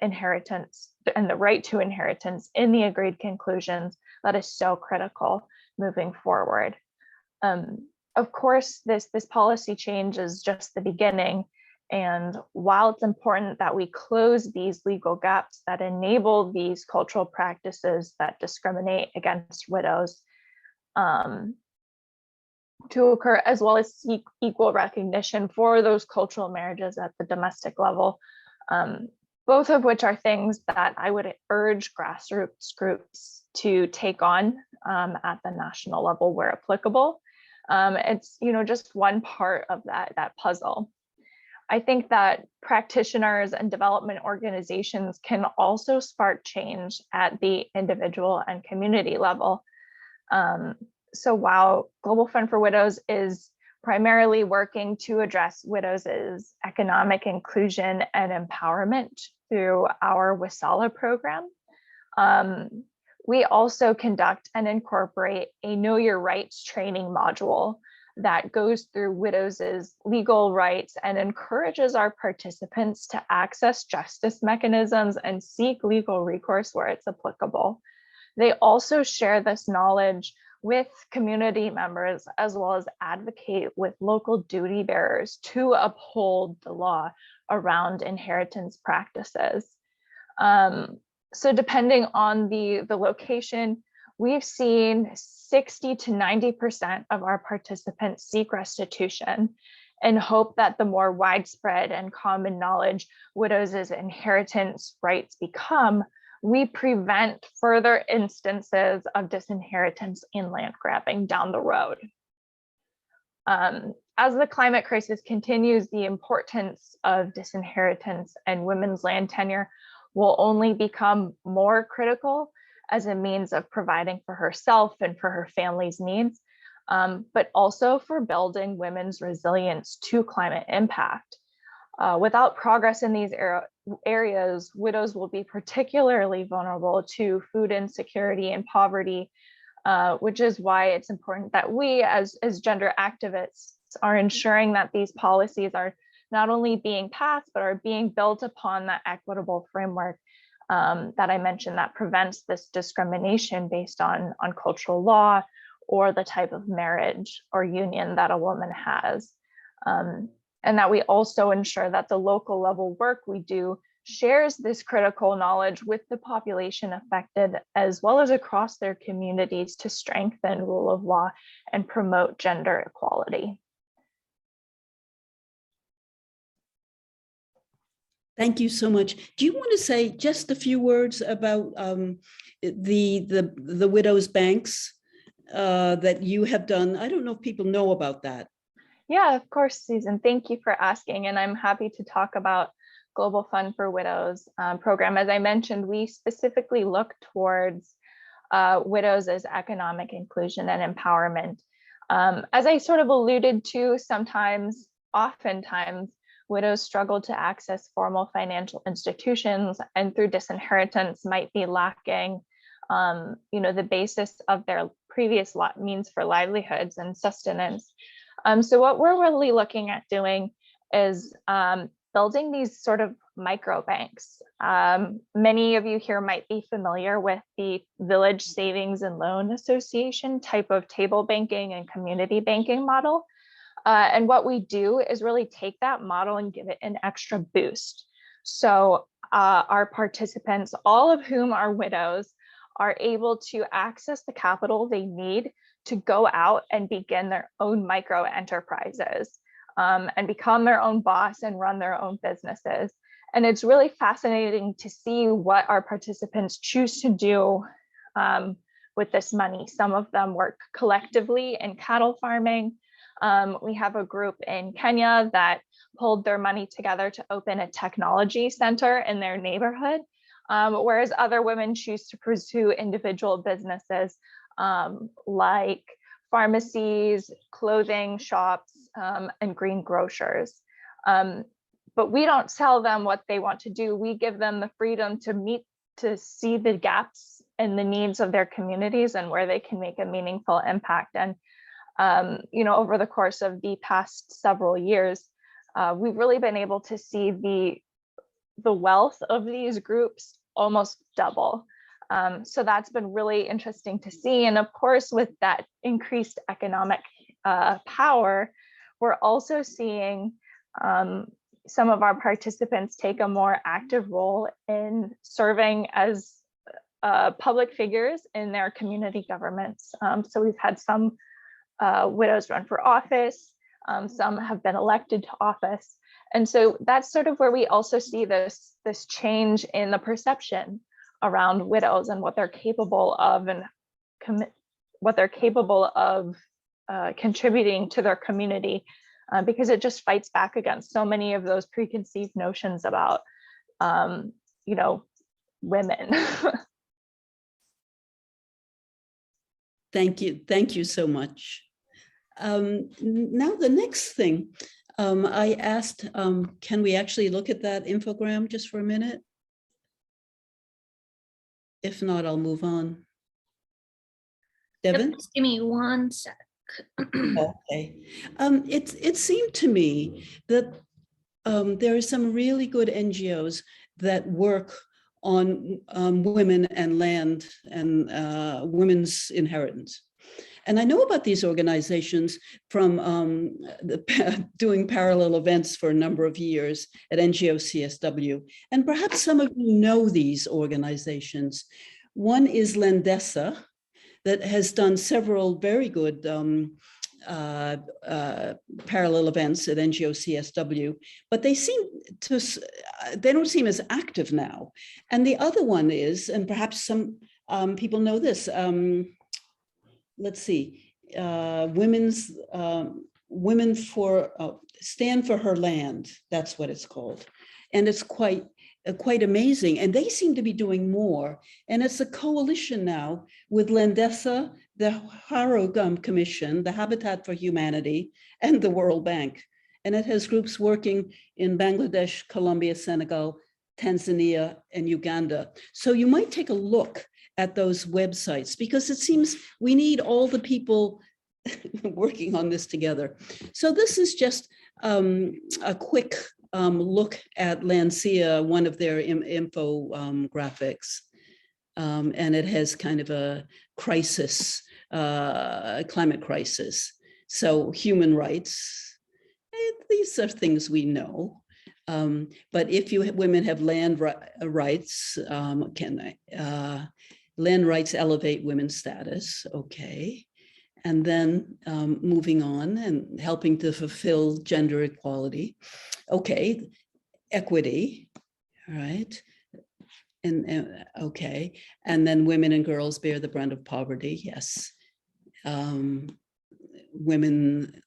inheritance and the right to inheritance in the agreed conclusions that is so critical moving forward. Of course, this policy change is just the beginning. And while it's important that we close these legal gaps that enable these cultural practices that discriminate against widows to occur, as well as seek equal recognition for those cultural marriages at the domestic level, both of which are things that I would urge grassroots groups to take on at the national level where applicable. It's just one part of that puzzle. I think that practitioners and development organizations can also spark change at the individual and community level. So while Global Fund for Widows is primarily working to address widows' economic inclusion and empowerment through our WISALA program, we also conduct and incorporate a Know Your Rights training module that goes through widows' legal rights and encourages our participants to access justice mechanisms and seek legal recourse where it's applicable. They also share this knowledge with community members, as well as advocate with local duty bearers to uphold the law around inheritance practices. So depending on the location, we've seen 60 to 90% of our participants seek restitution and hope that the more widespread and common knowledge widows' inheritance rights become, we prevent further instances of disinheritance and land grabbing down the road. As the climate crisis continues, the importance of disinheritance and women's land tenure will only become more critical as a means of providing for herself and for her family's needs, but also for building women's resilience to climate impact. Without progress in these areas, widows will be particularly vulnerable to food insecurity and poverty, which is why it's important that we as gender activists are ensuring that these policies are not only being passed, but are being built upon that equitable framework that I mentioned that prevents this discrimination based on cultural law or the type of marriage or union that a woman has. And that we also ensure that the local level work we do shares this critical knowledge with the population affected, as well as across their communities to strengthen rule of law and promote gender equality. Thank you so much. Do you want to say just a few words about the widows' banks that you have done? I don't know if people know about that. Yeah, of course, Susan. Thank you for asking. And I'm happy to talk about Global Fund for Widows program. As I mentioned, we specifically look towards widows as economic inclusion and empowerment. As I sort of alluded to, oftentimes, widows struggle to access formal financial institutions, and through disinheritance might be lacking the basis of their previous means for livelihoods and sustenance. So what we're really looking at doing is building these sort of micro banks. Many of you here might be familiar with the Village Savings and Loan Association type of table banking and community banking model. And what we do is really take that model and give it an extra boost. So our participants, all of whom are widows, are able to access the capital they need to go out and begin their own micro enterprises and become their own boss and run their own businesses. And it's really fascinating to see what our participants choose to do with this money. Some of them work collectively in cattle farming. We have a group in Kenya that pulled their money together to open a technology center in their neighborhood. whereas other women choose to pursue individual businesses like pharmacies, clothing shops, and green grocers. But we don't tell them what they want to do. We give them the freedom to see the gaps in the needs of their communities and where they can make a meaningful impact. And over the course of the past several years, we've really been able to see the wealth of these groups almost double. So that's been really interesting to see. And of course, with that increased economic power, we're also seeing some of our participants take a more active role in serving as public figures in their community governments. So we've had some widows run for office, some have been elected to office. And so that's sort of where we also see this change in the perception around widows and what they're capable of and what they're capable of contributing to their community, because it just fights back against so many of those preconceived notions about, women. Thank you. Thank you so much. Now, the next thing I asked, can we actually look at that infogram just for a minute? If not, I'll move on. Devin? Yep, just give me 1 sec. Okay. It seemed to me that there are some really good NGOs that work on women and land and women's inheritance. And I know about these organizations from doing parallel events for a number of years at NGO CSW. And perhaps some of you know these organizations. One is Landesa, that has done several very good parallel events at NGO CSW, but they don't seem as active now. And the other one is, and perhaps some people know this, let's see, Women for Stand for Her Land. That's what it's called. And it's quite amazing. And they seem to be doing more. And it's a coalition now with Landesa, the Harogam Commission, the Habitat for Humanity, and the World Bank. And it has groups working in Bangladesh, Colombia, Senegal, Tanzania, and Uganda. So you might take a look at those websites, because it seems we need all the people working on this together. So this is just a quick look at Lancia, one of their infographics. And it has kind of a crisis, climate crisis. So human rights, these are things we know. But if women have land rights, land rights elevate women's status, okay. And then moving on and helping to fulfill gender equality. Okay, equity, all right. And okay, and then women and girls bear the brunt of poverty, yes. Women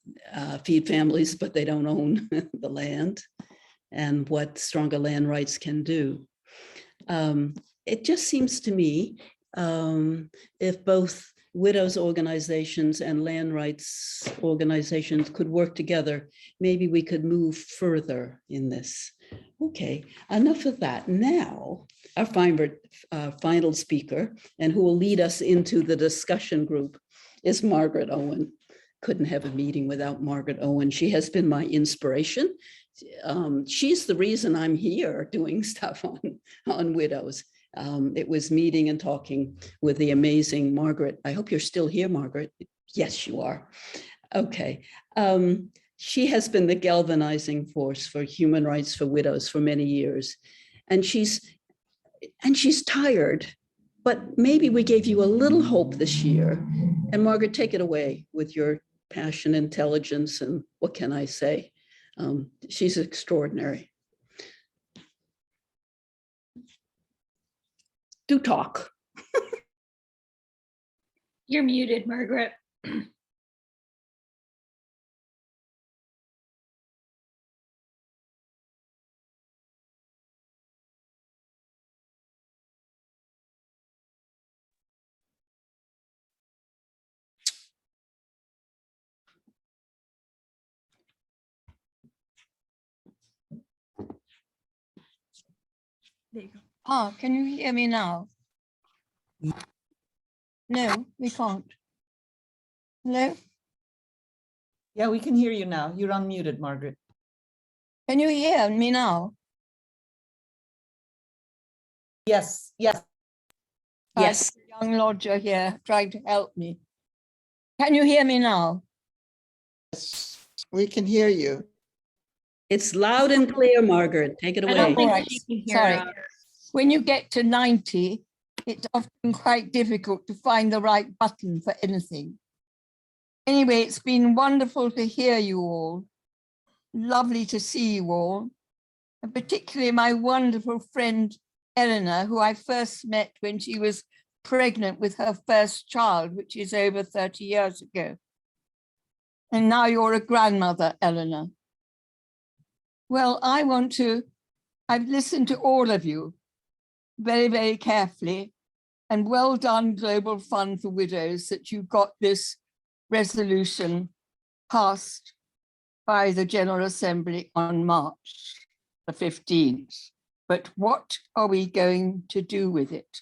feed families, but they don't own the land, and what stronger land rights can do. It just seems to me, if both widows organizations and land rights organizations could work together, maybe we could move further in this. Okay, enough of that. Now, our final speaker, and who will lead us into the discussion group, is Margaret Owen. Couldn't have a meeting without Margaret Owen. She has been my inspiration. She's the reason I'm here doing stuff on widows. It was meeting and talking with the amazing Margaret. I hope you're still here, Margaret. Yes, you are. Okay. She has been the galvanizing force for human rights for widows for many years. And she's tired, but maybe we gave you a little hope this year. And Margaret, take it away with your passion, intelligence, and what can I say? She's extraordinary. Do talk. You're muted, Margaret. There you go. Ah, can you hear me now? No, we can't. Hello? Yeah, we can hear you now. You're unmuted, Margaret. Can you hear me now? Yes, yes. Yes, Young lodger here trying to help me. Can you hear me now? We can hear you. it's loud and clear, Margaret. Take it I don't away. think All right, she can hear sorry. us. When you get to 90, it's often quite difficult to find the right button for anything. Anyway, it's been wonderful to hear you all. Lovely to see you all. And particularly my wonderful friend, Eleanor, who I first met when she was pregnant with her first child, which is over 30 years ago. And now you're a grandmother, Eleanor. Well, I've listened to all of you very, very carefully, and well done, Global Fund for Widows, that you got this resolution passed by the General Assembly on March the 15th. But what are we going to do with it?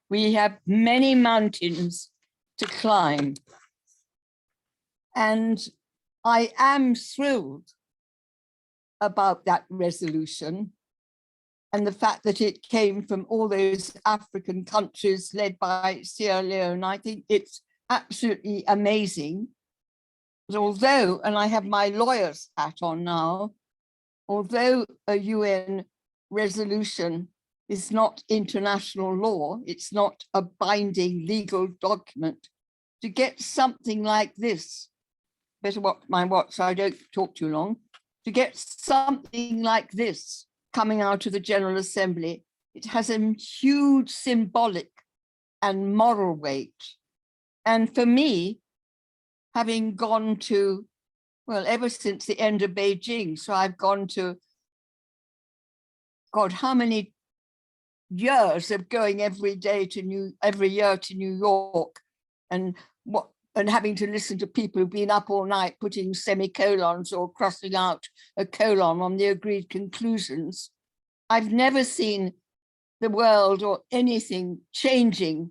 We have many mountains to climb. And I am thrilled about that resolution and the fact that it came from all those African countries led by Sierra Leone. I think it's absolutely amazing. But although, and I have my lawyer's hat on now, although a UN resolution is not international law, it's not a binding legal document, to get something like this, better watch my watch so I don't talk too long, to get something like this coming out of the General Assembly, it has a huge symbolic and moral weight. And for me, having gone to, well, ever since the end of Beijing, so I've gone to, God, how many years of going every year to New York, and having to listen to people who've been up all night putting semicolons or crossing out a colon on the agreed conclusions. I've never seen the world or anything changing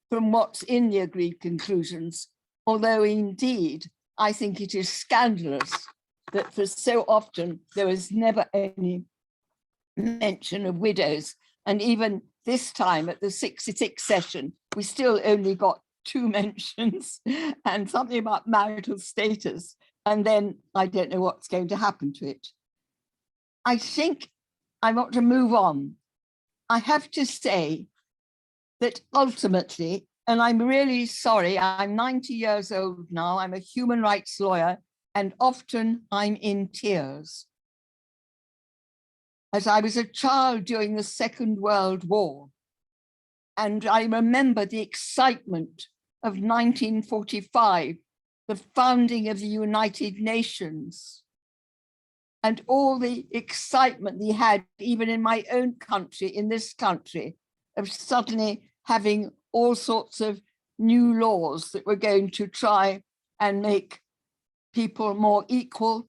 from what's in the agreed conclusions, although indeed, I think it is scandalous that for so often there was never any mention of widows. And even this time at the 66 session, we still only got 2 mentions and something about marital status. And then I don't know what's going to happen to it. I think I want to move on. I have to say that ultimately, and I'm really sorry, I'm 90 years old now, I'm a human rights lawyer, and often I'm in tears. As I was a child during the Second World War, and I remember the excitement of 1945, the founding of the United Nations, and all the excitement they had, even in my own country, in this country, of suddenly having all sorts of new laws that were going to try and make people more equal,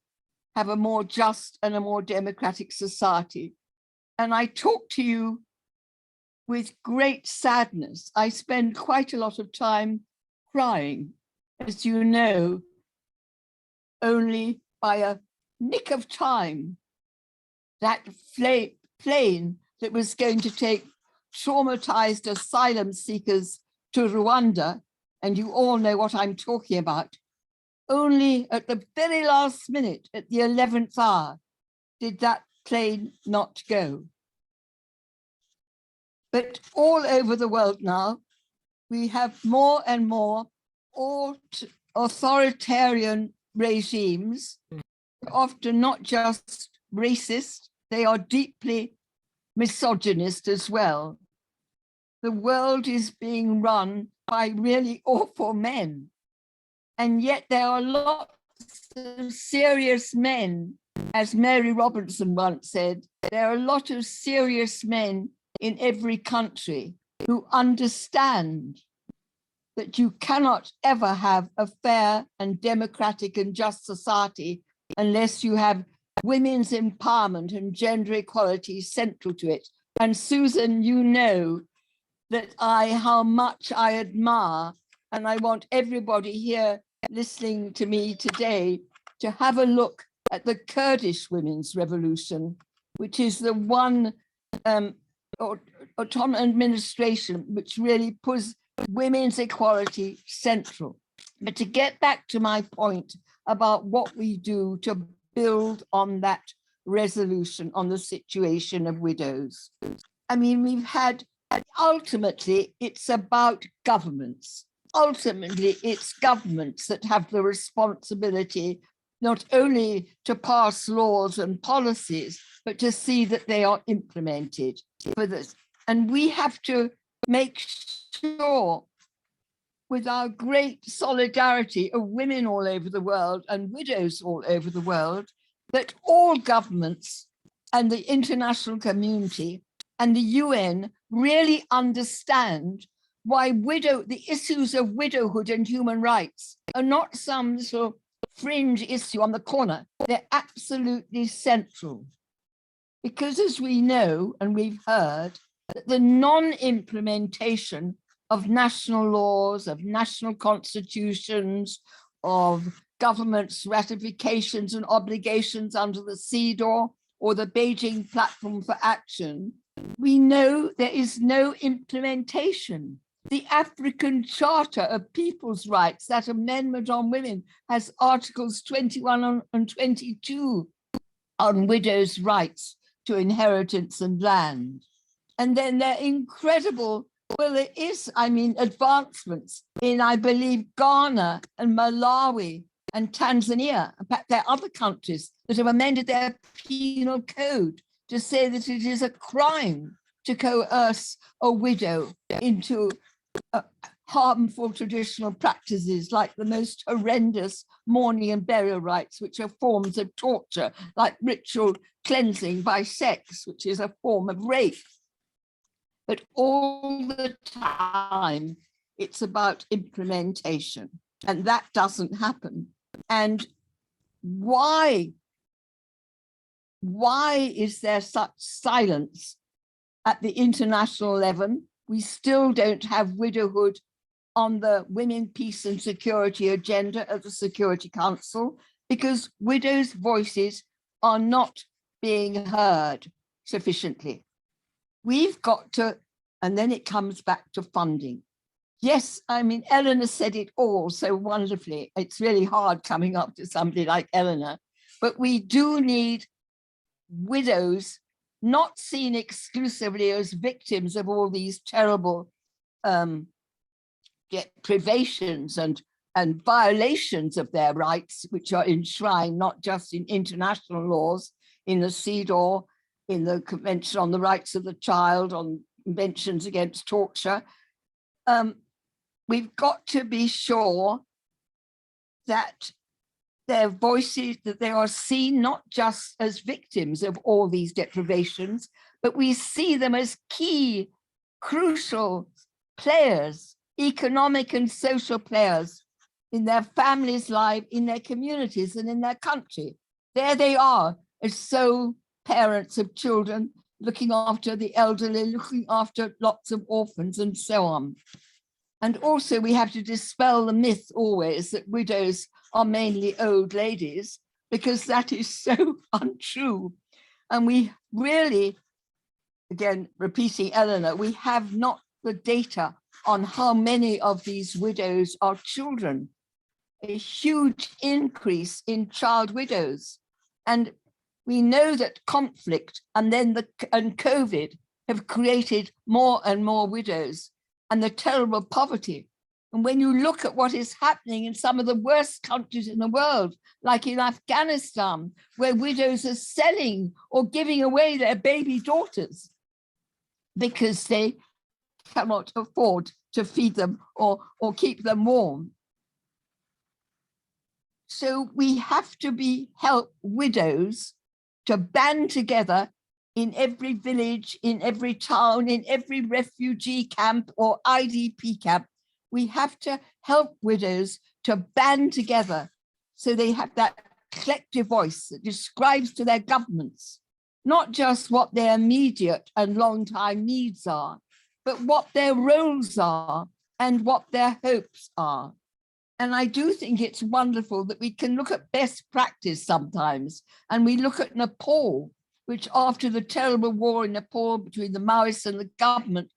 have a more just and a more democratic society. And I talk to you with great sadness. I spend quite a lot of time crying, as you know, only by a nick of time, that plane that was going to take traumatized asylum seekers to Rwanda, and you all know what I'm talking about, only at the very last minute, at the 11th hour, did that plane not go. But all over the world now, we have more and more authoritarian regimes, often not just racist, they are deeply misogynist as well. The world is being run by really awful men. And yet there are lots of serious men, as Mary Robinson once said, there are a lot of serious men in every country who understand that you cannot ever have a fair and democratic and just society unless you have women's empowerment and gender equality central to it. And Susan, you know that how much I admire, and I want everybody here listening to me today to have a look at the Kurdish Women's Revolution, which is the one autonomous administration which really puts women's equality central. But to get back to my point about what we do to build on that resolution on the situation of widows. I mean, we've had, ultimately, it's about governments. Ultimately, it's governments that have the responsibility not only to pass laws and policies, but to see that they are implemented for this. And we have to make sure, with our great solidarity of women all over the world and widows all over the world, that all governments and the international community and the UN really understand why the issues of widowhood and human rights are not some sort of fringe issue on the corner. They're absolutely central. Because as we know, and we've heard, that the non-implementation of national laws, of national constitutions, of governments' ratifications and obligations under the CEDAW or the Beijing Platform for Action, we know there is no implementation. The African Charter of People's Rights, that amendment on women, has Articles 21 and 22 on widows' rights to inheritance and land. And then there are incredible, well, there is, I mean, advancements in, I believe, Ghana and Malawi and Tanzania. In fact, there are other countries that have amended their penal code to say that it is a crime to coerce a widow into harmful traditional practices like the most horrendous mourning and burial rites, which are forms of torture, like ritual cleansing by sex, which is a form of rape. But all the time, it's about implementation, and that doesn't happen. And why is there such silence at the international level? We still don't have widowhood on the Women, Peace and Security agenda of the Security Council, because widows' voices are not being heard sufficiently. We've got to, and then it comes back to funding. Yes, I mean, Eleanor said it all so wonderfully. It's really hard coming up to somebody like Eleanor, but we do need widows not seen exclusively as victims of all these terrible privations and violations of their rights, which are enshrined not just in international laws, in the CEDAW, in the Convention on the Rights of the Child, on conventions against torture. We've got to be sure that their voices, that they are seen not just as victims of all these deprivations, but we see them as key, crucial players, economic and social players in their families' life, in their communities and in their country. There they are as sole parents of children, looking after the elderly, looking after lots of orphans and so on. And also we have to dispel the myth always that widows are mainly old ladies, because that is so untrue. And we really, again, repeating Eleanor, we have not the data on how many of these widows are children. A huge increase in child widows. And we know that conflict and then and COVID have created more and more widows, and the terrible poverty. And when you look at what is happening in some of the worst countries in the world, like in Afghanistan, where widows are selling or giving away their baby daughters because they cannot afford to feed them or keep them warm. So we have to help widows to band together in every village, in every town, in every refugee camp or IDP camp. We have to help widows to band together so they have that collective voice that describes to their governments not just what their immediate and long-time needs are, but what their roles are and what their hopes are. And I do think it's wonderful that we can look at best practice sometimes, and we look at Nepal, which after the terrible war in Nepal between the Maoists and the government,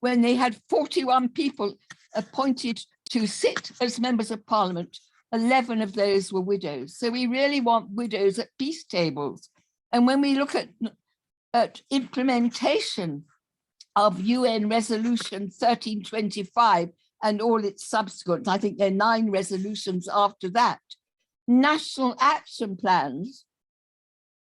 when they had 41 people appointed to sit as members of parliament, 11 of those were widows. So we really want widows at peace tables. And when we look at implementation of UN Resolution 1325 and all its subsequent, I think there are 9 resolutions after that, national action plans,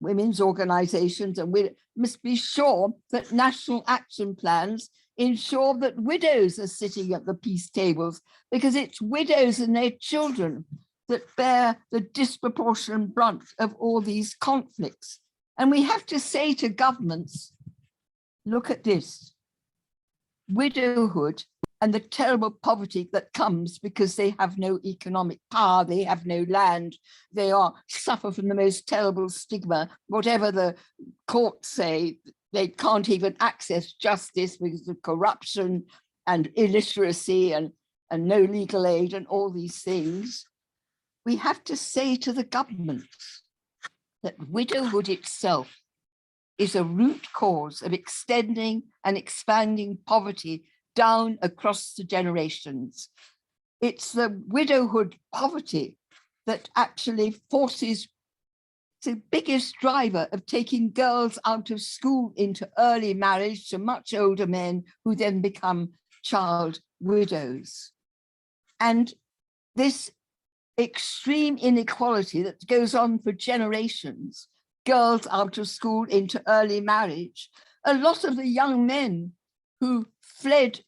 women's organizations, and we must be sure that national action plans ensure that widows are sitting at the peace tables, because it's widows and their children that bear the disproportionate brunt of all these conflicts. And we have to say to governments, look at this, widowhood and the terrible poverty that comes because they have no economic power, they have no land, they suffer from the most terrible stigma, whatever the courts say, they can't even access justice because of corruption and illiteracy and no legal aid and all these things. We have to say to the governments that widowhood itself is a root cause of extending and expanding poverty down across the generations. It's the widowhood poverty that actually forces the biggest driver of taking girls out of school into early marriage to much older men who then become child widows. And this extreme inequality that goes on for generations, girls out of school into early marriage, a lot of the young men who fled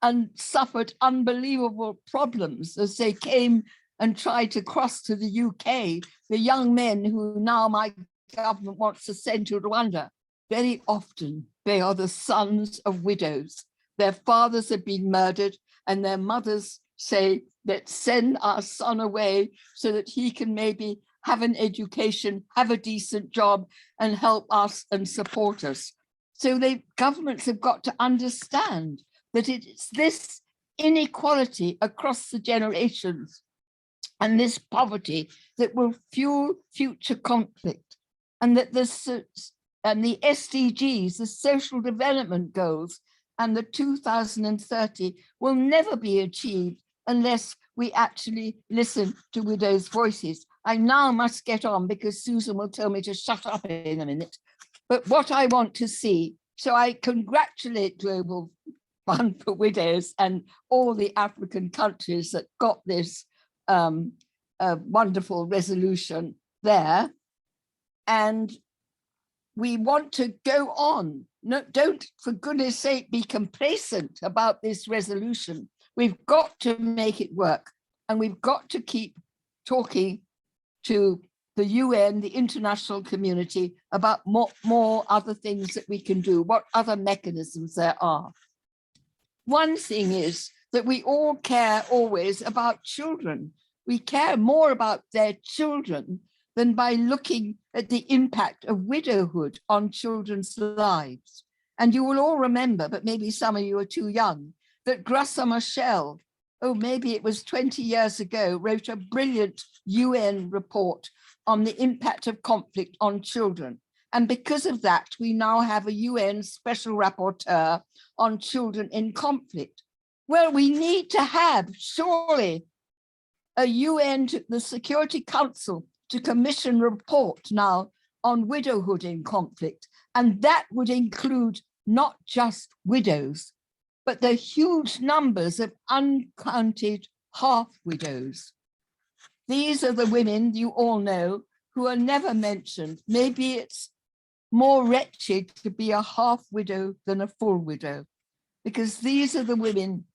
and suffered unbelievable problems as they came and tried to cross to the UK, the young men who now my government wants to send to Rwanda, very often they are the sons of widows. Their fathers have been murdered and their mothers say, let's send our son away so that he can maybe have an education, have a decent job and help us and support us. So governments have got to understand that it's this inequality across the generations and this poverty that will fuel future conflict, and that the SDGs, the social development goals, and the 2030 will never be achieved unless we actually listen to widows' voices. I now must get on because Susan will tell me to shut up in a minute. But what I want to see, so I congratulate Global Fund for Widows and all the African countries that got this wonderful resolution there. And we want to go on. No, don't, for goodness sake, be complacent about this resolution. We've got to make it work, and we've got to keep talking to the UN, the international community, about more other things that we can do, what other mechanisms there are. One thing is that we all care always about children. We care more about their children than by looking at the impact of widowhood on children's lives. And you will all remember, but maybe some of you are too young, that Grassa Michel, maybe it was 20 years ago, wrote a brilliant UN report on the impact of conflict on children. And because of that, we now have a UN special rapporteur on children in conflict. Well, we need to have, surely, a UN, the Security Council, to commission a report now on widowhood in conflict. And that would include not just widows, but the huge numbers of uncounted half widows. These are the women you all know who are never mentioned. Maybe it's more wretched to be a half widow than a full widow, because these are the women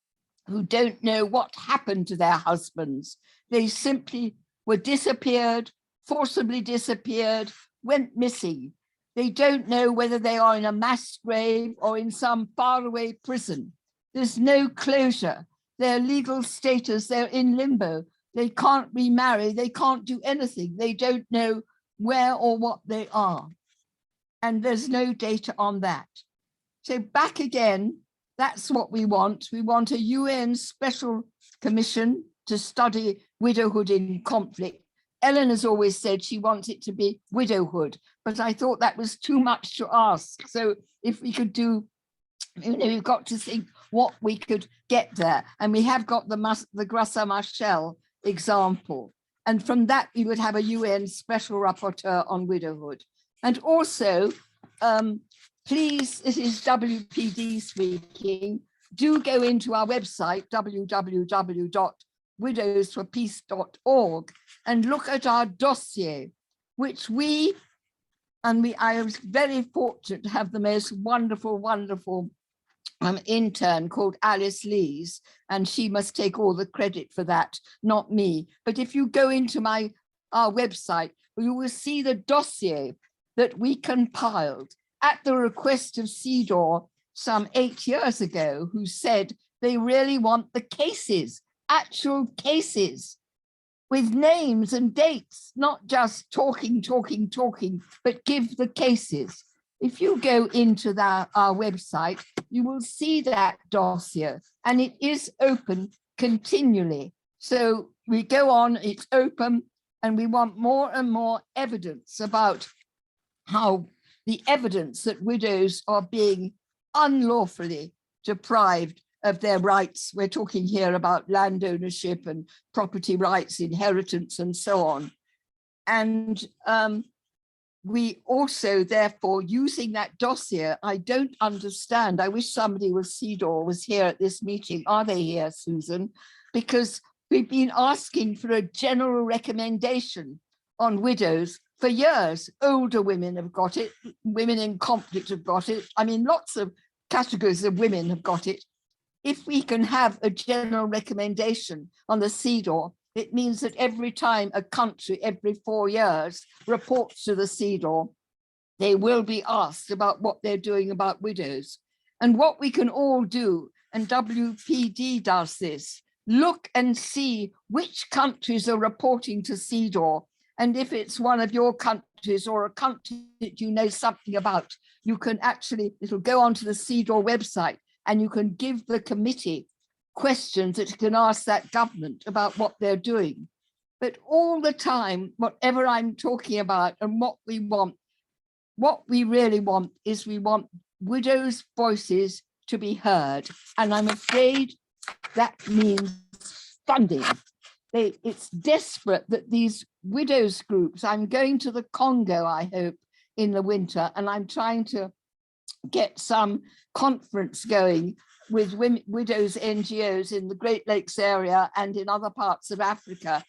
who don't know what happened to their husbands. They simply were disappeared, forcibly disappeared, went missing. They don't know whether they are in a mass grave or in some faraway prison. There's no closure. Their legal status, they're in limbo. They can't remarry. They can't do anything. They don't know where or what they are. And there's no data on that. So back again, that's what we want. We want a UN special commission to study widowhood in conflict. Ellen has always said she wants it to be widowhood, but I thought that was too much to ask. So if we could do, we've got to think what we could get there. And we have got the Grassa Marshall example. And from that, we would have a UN special rapporteur on widowhood. And also, please, this is WPD speaking, do go into our website, www.widowsforpeace.org, and look at our dossier, which I was very fortunate to have the most wonderful intern called Alice Lees, and she must take all the credit for that, not me. But if you go into our website, you will see the dossier that we compiled at the request of CEDAW some 8 years ago, who said they really want the cases, actual cases, with names and dates, not just talking, but give the cases. If you go into our website, you will see that dossier, and it is open continually. So we go on, it's open, and we want more and more evidence about how the evidence that widows are being unlawfully deprived of their rights. We're talking here about land ownership and property rights, inheritance, and so on. And we also, therefore, using that dossier, I don't understand. I wish somebody with CEDAW was here at this meeting. Are they here, Susan? Because we've been asking for a general recommendation on widows for years. Older women have got it. Women in conflict have got it. I mean, lots of categories of women have got it. If we can have a general recommendation on the CEDAW, it means that every time a country, every 4 years, reports to the CEDAW, they will be asked about what they're doing about widows. And what we can all do, and WPD does this, look and see which countries are reporting to CEDAW. And if it's one of your countries or a country that you know something about, you can actually, it'll go onto the CEDAW website, and you can give the committee questions that you can ask that government about what they're doing. But all the time, whatever I'm talking about and what we want, what we really want is we want widows' voices to be heard. And I'm afraid that means funding. It's desperate that these widows groups, I'm going to the Congo, I hope, in the winter, and I'm trying to get some conference going with widows NGOs in the Great Lakes area and in other parts of Africa.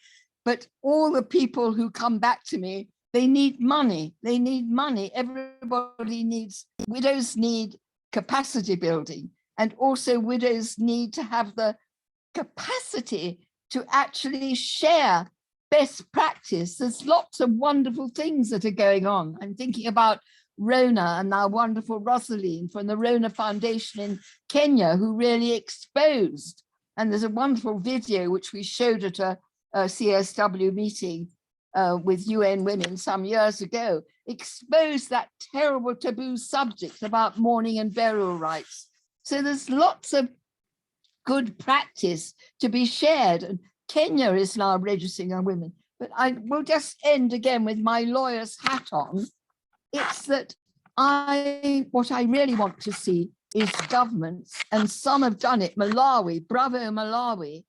But all the people who come back to me, they need money. They need money. Everybody needs, widows need capacity building, and also widows need to have the capacity to actually share best practice. There's lots of wonderful things that are going on. I'm thinking about Rona and our wonderful Rosaline from the Rona Foundation in Kenya, who really exposed, and there's a wonderful video which we showed at a CSW meeting with UN Women some years ago, exposed that terrible taboo subject about mourning and burial rights. So there's lots of good practice to be shared, and Kenya is now registering on women. But I will just end again with my lawyer's hat on. It's that what I really want to see is governments, and some have done it. Malawi, bravo Malawi.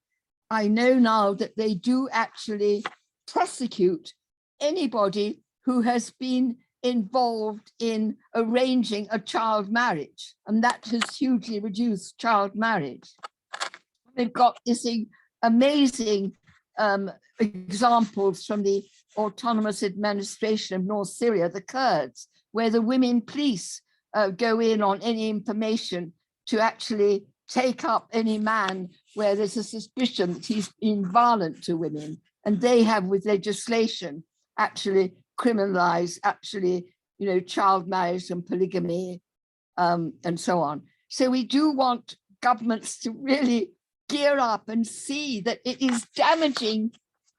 I know now that they do actually prosecute anybody who has been involved in arranging a child marriage, and that has hugely reduced child marriage. They've got this amazing examples from the autonomous administration of North Syria, the Kurds, where the women police go in on any information to actually take up any man where there's a suspicion that he's been violent to women. And they have, with legislation, actually criminalized child marriage and polygamy and so on. So we do want governments to really gear up and see that it is damaging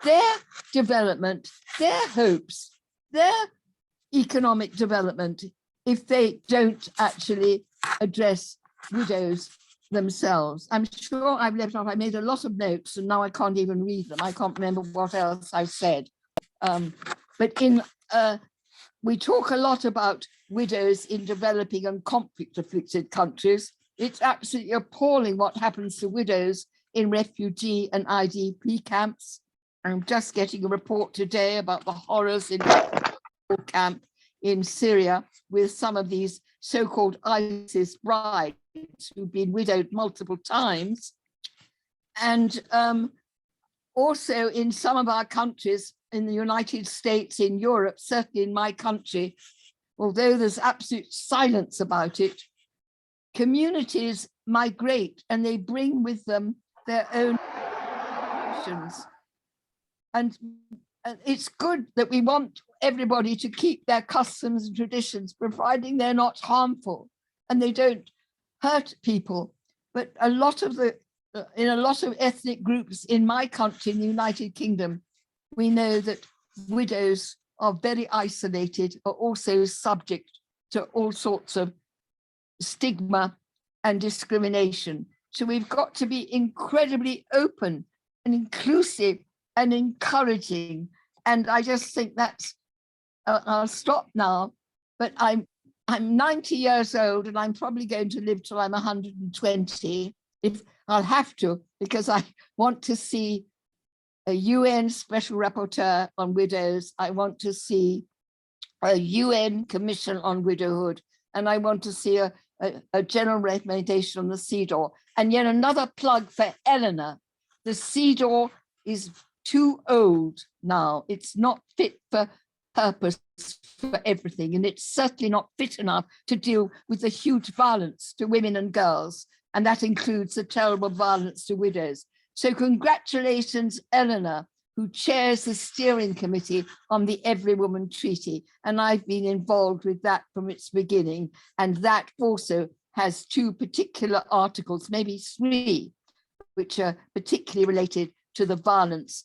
their development, their hopes, their economic development if they don't actually address widows themselves. I'm sure I've left off, I made a lot of notes and now I can't even read them. I can't remember what else I've said. But we talk a lot about widows in developing and conflict-afflicted countries. It's absolutely appalling what happens to widows in refugee and IDP camps. I'm just getting a report today about the horrors in a camp in Syria with some of these so-called ISIS brides who've been widowed multiple times. And also in some of our countries, in the United States, in Europe, certainly in my country, although there's absolute silence about it, communities migrate and they bring with them their own traditions. And it's good that we want everybody to keep their customs and traditions, providing they're not harmful and they don't hurt people. But a lot of in a lot of ethnic groups in my country, in the United Kingdom, we know that widows are very isolated, are also subject to all sorts of stigma and discrimination. So we've got to be incredibly open and inclusive and encouraging. And I just think that's, I'll stop now, but I'm 90 years old and I'm probably going to live till I'm 120, if I'll have to, because I want to see a UN Special Rapporteur on widows. I want to see a UN Commission on widowhood, and I want to see a general recommendation on the CEDAW. And yet another plug for Eleanor. The CEDAW is too old now. It's not fit for purpose for everything, and it's certainly not fit enough to deal with the huge violence to women and girls, and that includes the terrible violence to widows. So congratulations, Eleanor, who chairs the steering committee on the Every Woman Treaty, and I've been involved with that from its beginning, and that also has 2 particular articles, maybe 3, which are particularly related to the violence,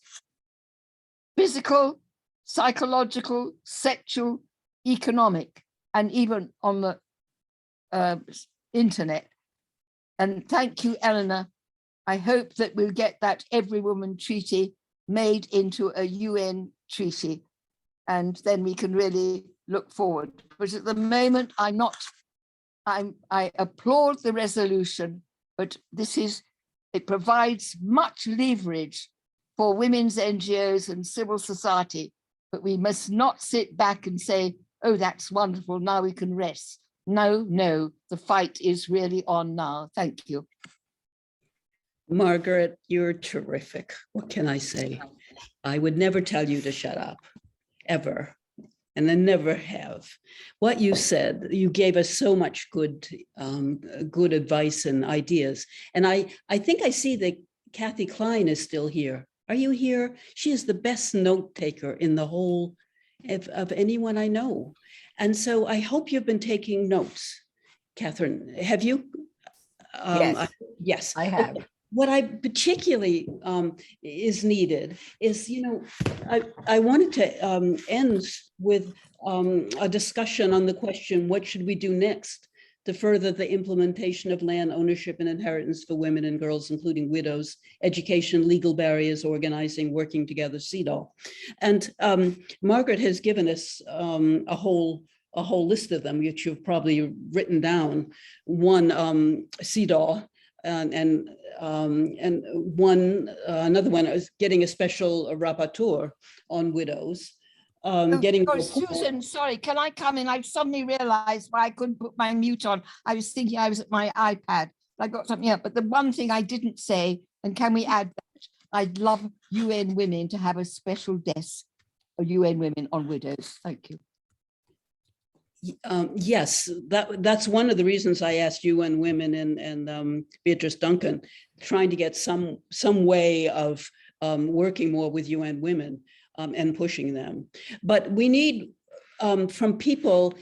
physical, psychological, sexual, economic, and even on the internet. And thank you, Eleanor. I hope that we'll get that Every Woman Treaty made into a UN treaty, and then we can really look forward. But at the moment, I applaud the resolution, but it provides much leverage for women's NGOs and civil society, but we must not sit back and say, oh, that's wonderful, now we can rest. No, the fight is really on now. Thank you. Margaret, you're terrific. What can I say? I would never tell you to shut up, ever. And I never have. What you said, you gave us so much good advice and ideas. And I think I see that Kathy Klein is still here. Are you here? She is the best note taker in the whole of anyone I know. And so I hope you've been taking notes. Catherine, have you? Yes. Yes. I have. What I particularly is needed is, I wanted to end with a discussion on the question, what should we do next to further the implementation of land ownership and inheritance for women and girls, including widows, education, legal barriers, organizing, working together, CEDAW. And Margaret has given us a whole list of them, which you've probably written down. One, CEDAW, and another one is getting a special rapporteur on widows. Susan, sorry, can I come in? I've suddenly realized why I couldn't put my mute on. I was thinking I was at my iPad. I got something up, but the one thing I didn't say, and can we add that? I'd love UN Women to have a special desk for UN Women on widows. Thank you. Yes, that's one of the reasons I asked UN Women and Beatrice Duncan, trying to get some way of working more with UN Women and pushing them. But we need from people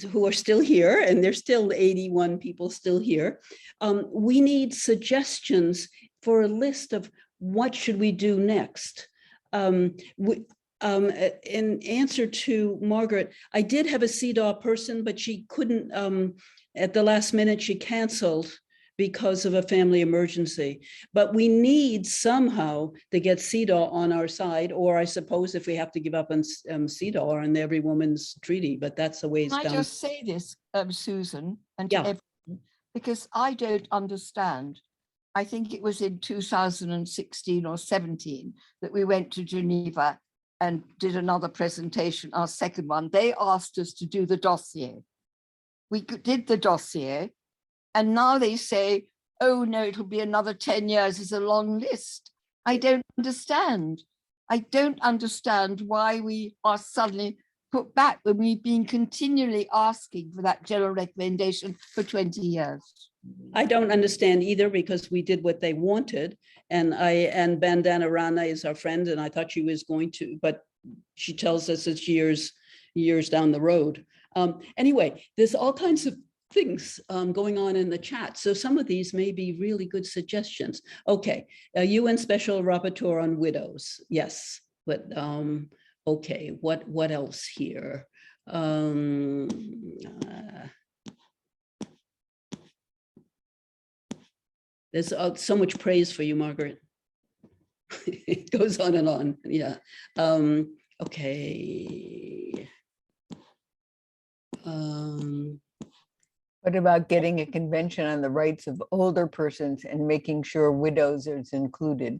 who are still here, and there's still 81 people still here, we need suggestions for a list of what should we do next. In answer to Margaret, I did have a CDAW person, but she couldn't, at the last minute, she canceled because of a family emergency. But we need somehow to get CDAW on our side, or I suppose if we have to give up on CDAW or on every woman's treaty, but that's the way it's Can I done. just say this, Susan, and to Yeah. everyone, because I don't understand. I think it was in 2016 or 17 that we went to Geneva and did another presentation, our second one. They asked us to do the dossier. We did the dossier, and now they say, oh no, it'll be another 10 years, it's a long list. I don't understand. I don't understand why we are suddenly put back when we've been continually asking for that general recommendation for 20 years. I don't understand either, because we did what they wanted, and Bandana Rana is our friend, and I thought she was going to, but she tells us it's years down the road. Anyway, there's all kinds of things going on in the chat, so some of these may be really good suggestions. Okay, UN Special Rapporteur on widows, yes, but okay, what else here? There's so much praise for you, Margaret. It goes on and on. Yeah. Okay. What about getting a convention on the rights of older persons and making sure widows is included?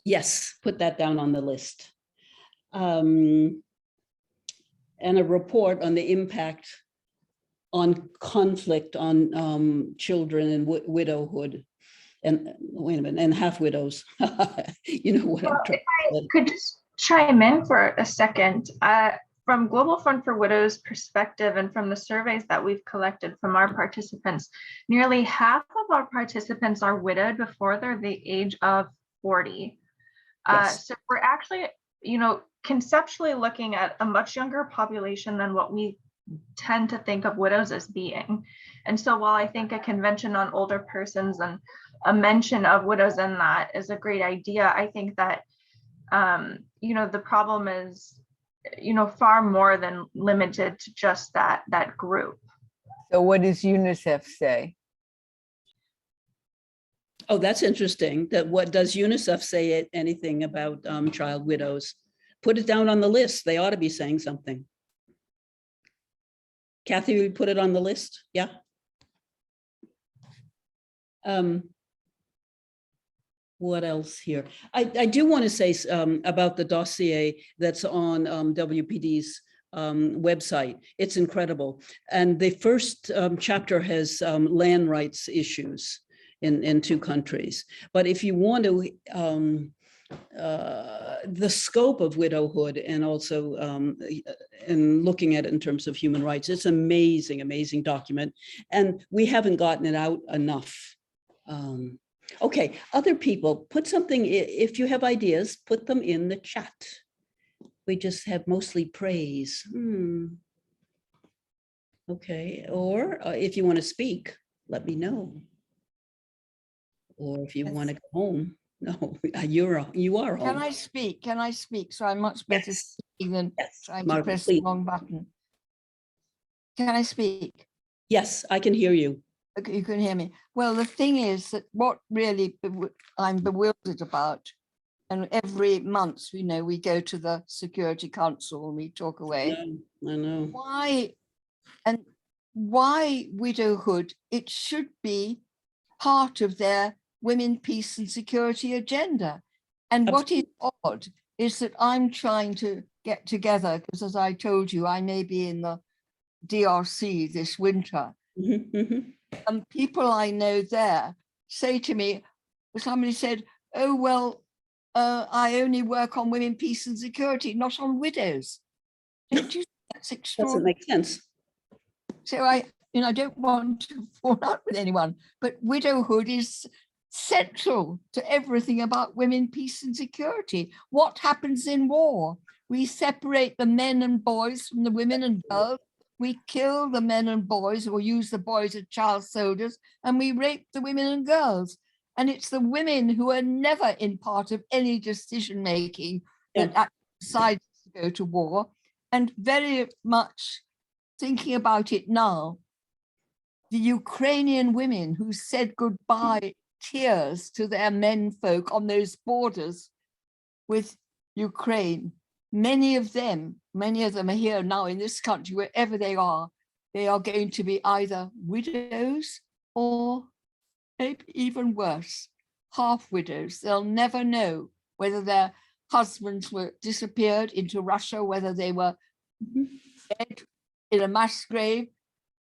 Yes, put that down on the list. And a report on the impact on conflict on children and widowhood. And wait a minute, and half widows. You know what I'm trying to say. Could just chime in for a second. From Global Fund for Widows perspective, and from the surveys that we've collected from our participants, nearly half of our participants are widowed before they're the age of 40. Yes. So we're actually, conceptually looking at a much younger population than what we tend to think of widows as being. And so while I think a convention on older persons and a mention of widows in that is a great idea, I think that, the problem is, far more than limited to just that group. So what does UNICEF say? Oh, that's interesting. What does UNICEF say anything about child widows? Put it down on the list. They ought to be saying something. Kathy, we put it on the list. Yeah. What else here? I do want to say about the dossier that's on WPD's website. It's incredible. And the first chapter has land rights issues in 2 countries. But if you want to, the scope of widowhood and also in looking at it in terms of human rights, it's an amazing, amazing document. And we haven't gotten it out enough. Okay, other people, put something, if you have ideas, put them in the chat. We just have mostly praise. Okay, or if you want to speak, let me know. Or if you want to go home, no, you are home. Can I speak? Can I speak? So I'm much better speaking than trying to Margaret, press please. the wrong button. Can I speak? Yes, I can hear you. Okay, you can hear me. Well, the thing is that what really I'm bewildered about, and every month, we go to the Security Council and we talk away. I know. Why widowhood? It should be part of their women, peace and security agenda. And what is odd is that I'm trying to get together, because as I told you, I may be in the DRC this winter. And people I know there say to me, somebody said, oh, well, I only work on women, peace and security, not on widows. Don't you think that's extraordinary? Doesn't make sense. So I don't want to fall out with anyone, but widowhood is central to everything about women, peace and security. What happens in war? We separate the men and boys from the women and girls. We kill the men and boys, or use the boys as child soldiers, and we rape the women and girls. And it's the women who are never in part of any decision making that actually decided to go to war, and very much thinking about it now, the Ukrainian women who said goodbye, tears to their menfolk on those borders with Ukraine. Many of them are here now in this country, wherever they are going to be either widows or maybe even worse, half widows. They'll never know whether their husbands were disappeared into Russia, whether they were dead in a mass grave.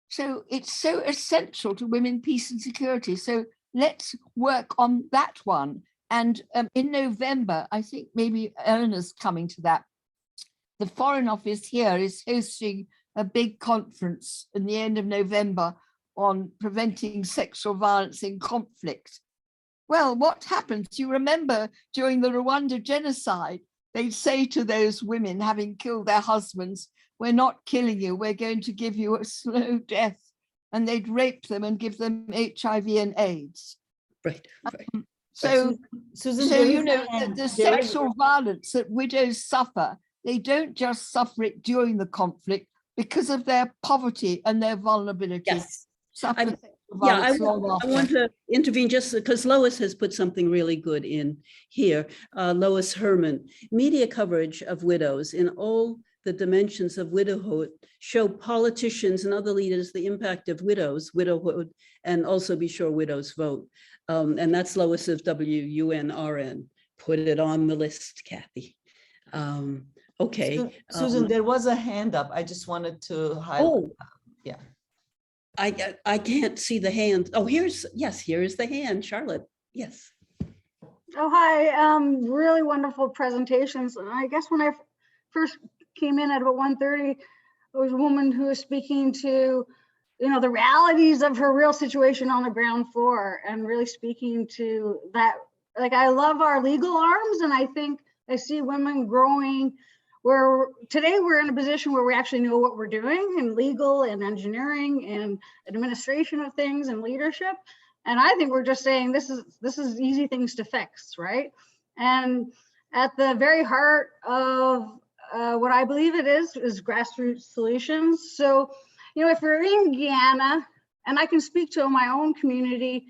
So it's so essential to women, peace and security. So let's work on that one. And in November, I think maybe Eleanor's coming to that. The Foreign Office here is hosting a big conference in the end of November on preventing sexual violence in conflict. Well, what happens? You remember during the Rwanda genocide, they'd say to those women having killed their husbands, we're not killing you, we're going to give you a slow death. And they'd rape them and give them HIV and AIDS. Right. So Susan, you know, the sexual violence that widows suffer, they don't just suffer it during the conflict because of their poverty and their vulnerability. Yes. I want to intervene just because Lois has put something really good in here. Lois Herman, media coverage of widows in all the dimensions of widowhood show politicians and other leaders the impact of widowhood, and also be sure widows vote. And that's Lois of WUNRN. Put it on the list, Kathy. Okay. Susan, there was a hand up. I just wanted to highlight. Yeah. I can't see the hand. Oh, here is the hand, Charlotte. Yes. Oh, hi. Really wonderful presentations. And I guess when I first came in at about 1:30, there was a woman who was speaking to, the realities of her real situation on the ground floor, and really speaking to that. Like, I love our legal arms, and I think I see women growing where today we're in a position where we actually know what we're doing in legal and engineering and administration of things and leadership. And I think we're just saying this is easy things to fix, right? And at the very heart of what I believe it is grassroots solutions. So, if you're in Guyana, and I can speak to my own community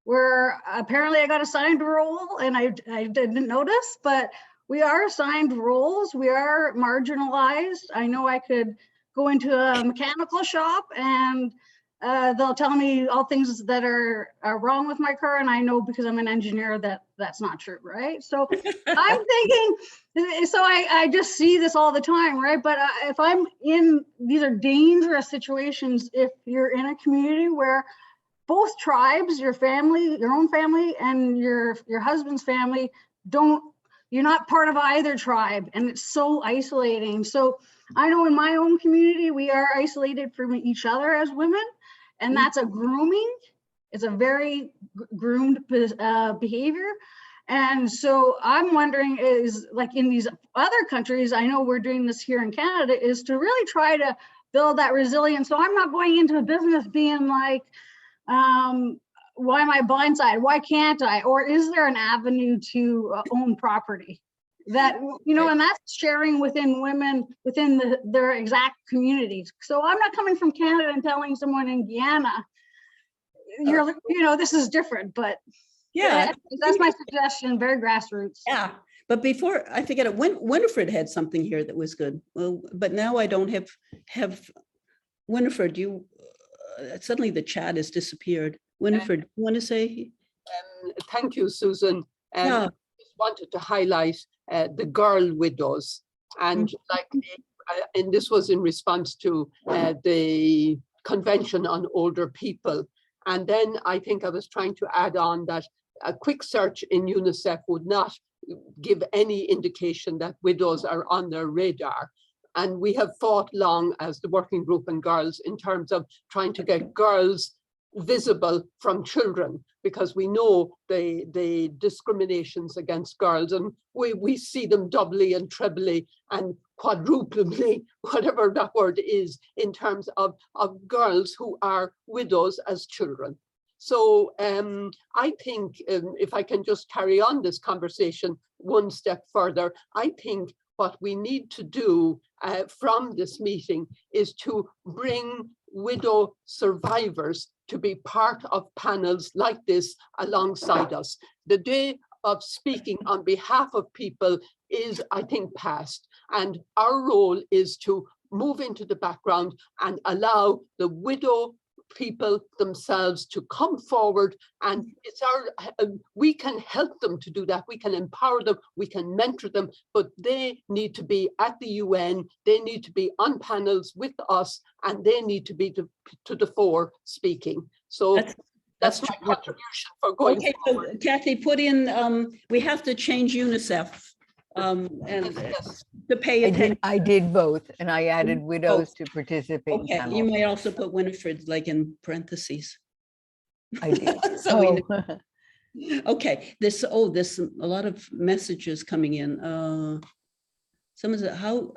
where apparently I got assigned a role and I didn't notice, but we are assigned roles, we are marginalized. I know I could go into a mechanical shop and they'll tell me all things that are wrong with my car, and I know because I'm an engineer that that's not true, right? So I'm thinking, so I just see this all the time, right? But if I'm in, these are dangerous situations if you're in a community where both tribes, your family, your own family, and your husband's family you're not part of either tribe, and it's so isolating. So I know in my own community, we are isolated from each other as women, and that's a grooming. It's a very groomed behavior. And so I'm wondering is, like in these other countries, I know we're doing this here in Canada, is to really try to build that resilience. So I'm not going into a business being like, why am I blindsided? Why can't I? Or is there an avenue to own property that, and that's sharing within women, within their exact communities. So I'm not coming from Canada and telling someone in Guyana, this is different, but yeah, that's my suggestion, very grassroots. Yeah, but before I forget it, Winifred had something here that was good. Well, but now I don't have Winifred, suddenly the chat has disappeared. Winifred, you want to say? Thank you, Susan. I just wanted to highlight the girl widows. And and this was in response to the Convention on Older People. And then I think I was trying to add on that a quick search in UNICEF would not give any indication that widows are on their radar. And we have fought long as the working group and girls in terms of trying to get girls visible from children, because we know the discriminations against girls, and we see them doubly and trebly and quadruply, whatever that word is, in terms of girls who are widows as children. So I think if I can just carry on this conversation one step further. I think what we need to do from this meeting is to bring widow survivors to be part of panels like this alongside us. The day of speaking on behalf of people is, I think, past, and our role is to move into the background and allow the widow people themselves to come forward, and it's we can help them to do that. We can empower them, we can mentor them, but they need to be at the UN, they need to be on panels with us, and they need to be to the fore speaking. So that's my contribution for going forward. So Kathy, put in, we have to change UNICEF and to pay attention. I did both, and I added widows to participate. Okay, you may also put Winifred like in parentheses. I did. So we know. Okay, there's a lot of messages coming in. Someone said, how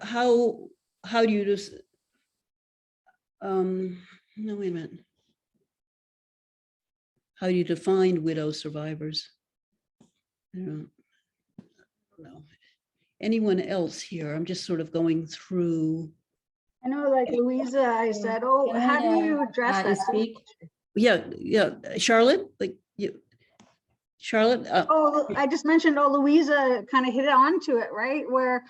do you just no, wait a minute. How do you define widow survivors? I don't know. Anyone else here? I'm just sort of going through. I know, like Louisa, I said, oh, how do you address that? Speak? Yeah, Charlotte, like you, Charlotte. I just mentioned, Louisa kind of hit on to it, right? Where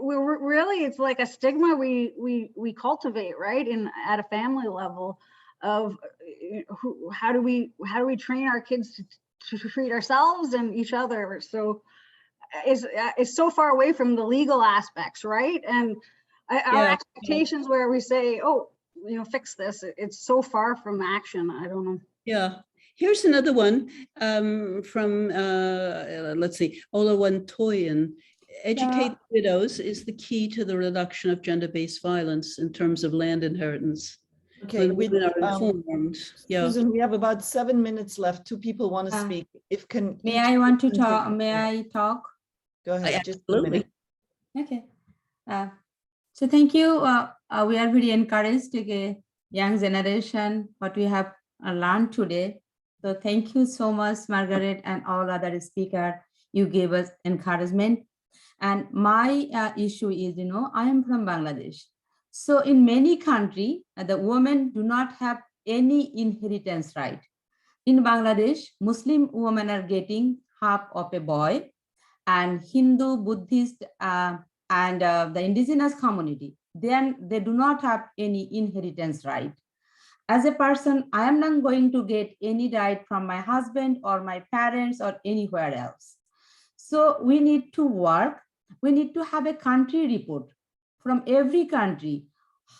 we're really, it's like a stigma we cultivate, right? At a family level of how do we train our kids to treat ourselves and each other? So is so far away from the legal aspects, right? And our expectations where we say, oh, fix this, it's so far from action. I don't know. Yeah. Here's another one from, let's see, Olawantoyan. Educate widows is the key to the reduction of gender-based violence in terms of land inheritance. Okay, women are informed. Susan, we have about 7 minutes left. 2 people want to speak. May I talk? Go ahead. Just a Absolutely. minute. Okay. So thank you. We are very encouraged to get young generation what we have learned today. So thank you so much, Margaret, and all other speakers. You gave us encouragement. And my issue is, I am from Bangladesh. So in many countries, the women do not have any inheritance right. In Bangladesh, Muslim women are getting half of a boy, and Hindu, Buddhist, and the indigenous community, then they do not have any inheritance right. As a person, I am not going to get any right from my husband or my parents or anywhere else. So we need to work. We need to have a country report from every country,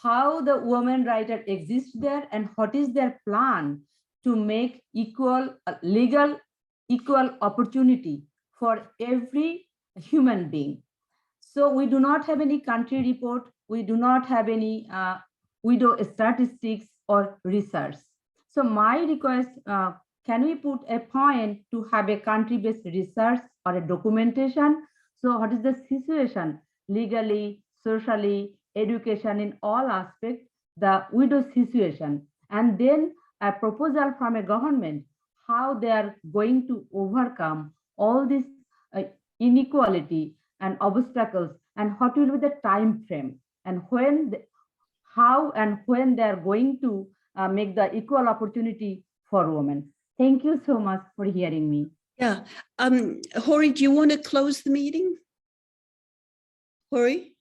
how the women writer exists there and what is their plan to make equal, legal, equal opportunity for every human being. So we do not have any country report. We do not have any widow statistics or research. So my request, can we put a point to have a country-based research or a documentation? So what is the situation legally, socially, education in all aspects, the widow situation, and then a proposal from a government, how they are going to overcome all this inequality and obstacles, and what will be the time frame, and how and when they are going to make the equal opportunity for women. Thank you so much for hearing me. Yeah. Hori, do you want to close the meeting? Hori?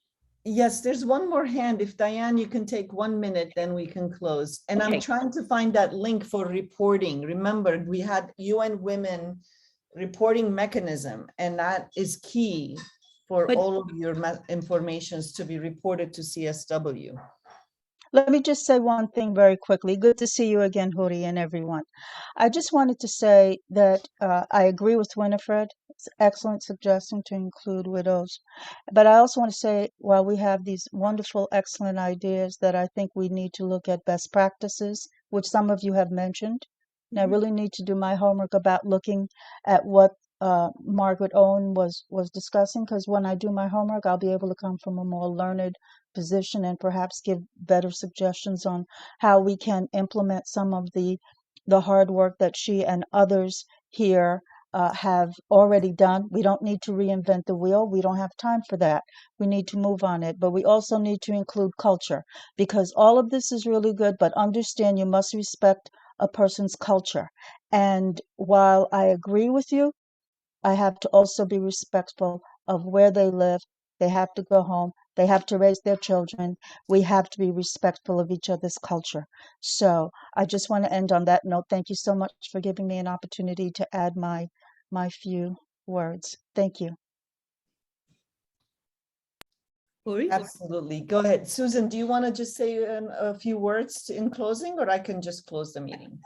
Yes, there's one more hand. If Diane, you can take 1 minute, then we can close. And I'm trying to find that link for reporting. Remember, we had UN Women reporting mechanism, and that is key for all of your informations to be reported to CSW. Let me just say one thing very quickly. Good to see you again, Huri, and everyone. I just wanted to say that I agree with Winifred. It's an excellent suggestion to include widows. But I also want to say, while we have these wonderful, excellent ideas, that I think we need to look at best practices, which some of you have mentioned. And I really need to do my homework about looking at what Margaret Owen was discussing, because when I do my homework, I'll be able to come from a more learned position and perhaps give better suggestions on how we can implement some of the hard work that she and others here have already done. We don't need to reinvent the wheel. We don't have time for that. We need to move on it. But we also need to include culture, because all of this is really good, but understand you must respect a person's culture. And while I agree with you, I have to also be respectful of where they live. They have to go home. They have to raise their children. We have to be respectful of each other's culture. So I just want to end on that note. Thank you so much for giving me an opportunity to add my few words. Thank you. Absolutely. Go ahead. Susan, do you want to just say a few words in closing, or I can just close the meeting?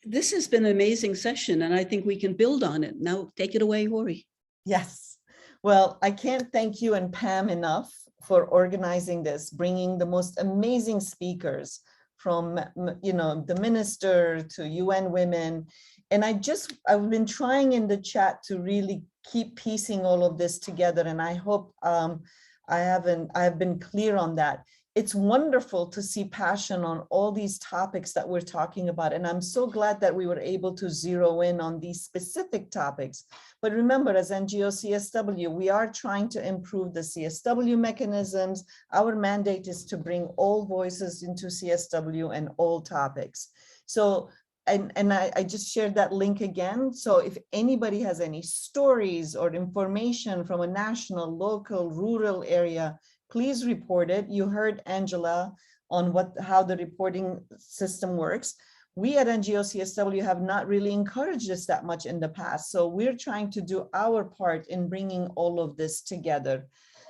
This has been an amazing session, and I think we can build on it. Now, take it away, Hori. Yes. Well, I can't thank you and Pam enough for organizing this, bringing the most amazing speakers from, you know, the minister to UN Women. And I've been trying in the chat to really keep piecing all of this together. And I hope I've been clear on that. It's wonderful to see passion on all these topics that we're talking about. And I'm so glad that we were able to zero in on these specific topics. But remember, as NGO CSW, we are trying to improve the CSW mechanisms. Our mandate is to bring all voices into CSW and all topics. So, and I just shared that link again. So if anybody has any stories or information from a national, local, rural area, please report it. You heard Angela on how the reporting system works. We at NGO CSW have not really encouraged this that much in the past. So we're trying to do our part in bringing all of this together.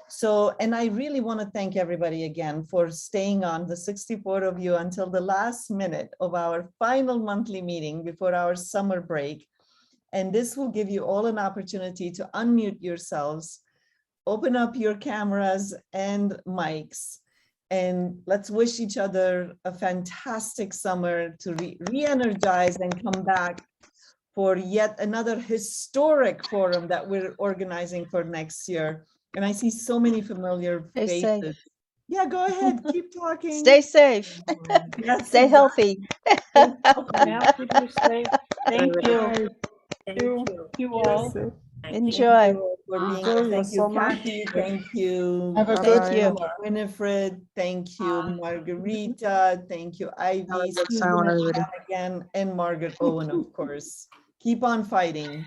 So, and I really want to thank everybody again for staying on, the 64 of you, until the last minute of our final monthly meeting before our summer break. And this will give you all an opportunity to unmute yourselves, open up your cameras and mics, and let's wish each other a fantastic summer to re-energize and come back for yet another historic forum that we're organizing for next year. And I see so many familiar Stay faces. safe. Yeah, go ahead, keep talking. Stay safe. Yes, Stay healthy. Stay Thank you. Right. Thank you all. Enjoy. For being Enjoy your thank you, summer. Kathy. Thank you. Have a Thank good you. summer. Winifred. Thank you, Margarita. Thank you, Ivy, Susan, and Pam again, and Margaret Owen, of course. Keep on fighting.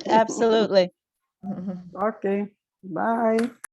Absolutely. Okay. Bye.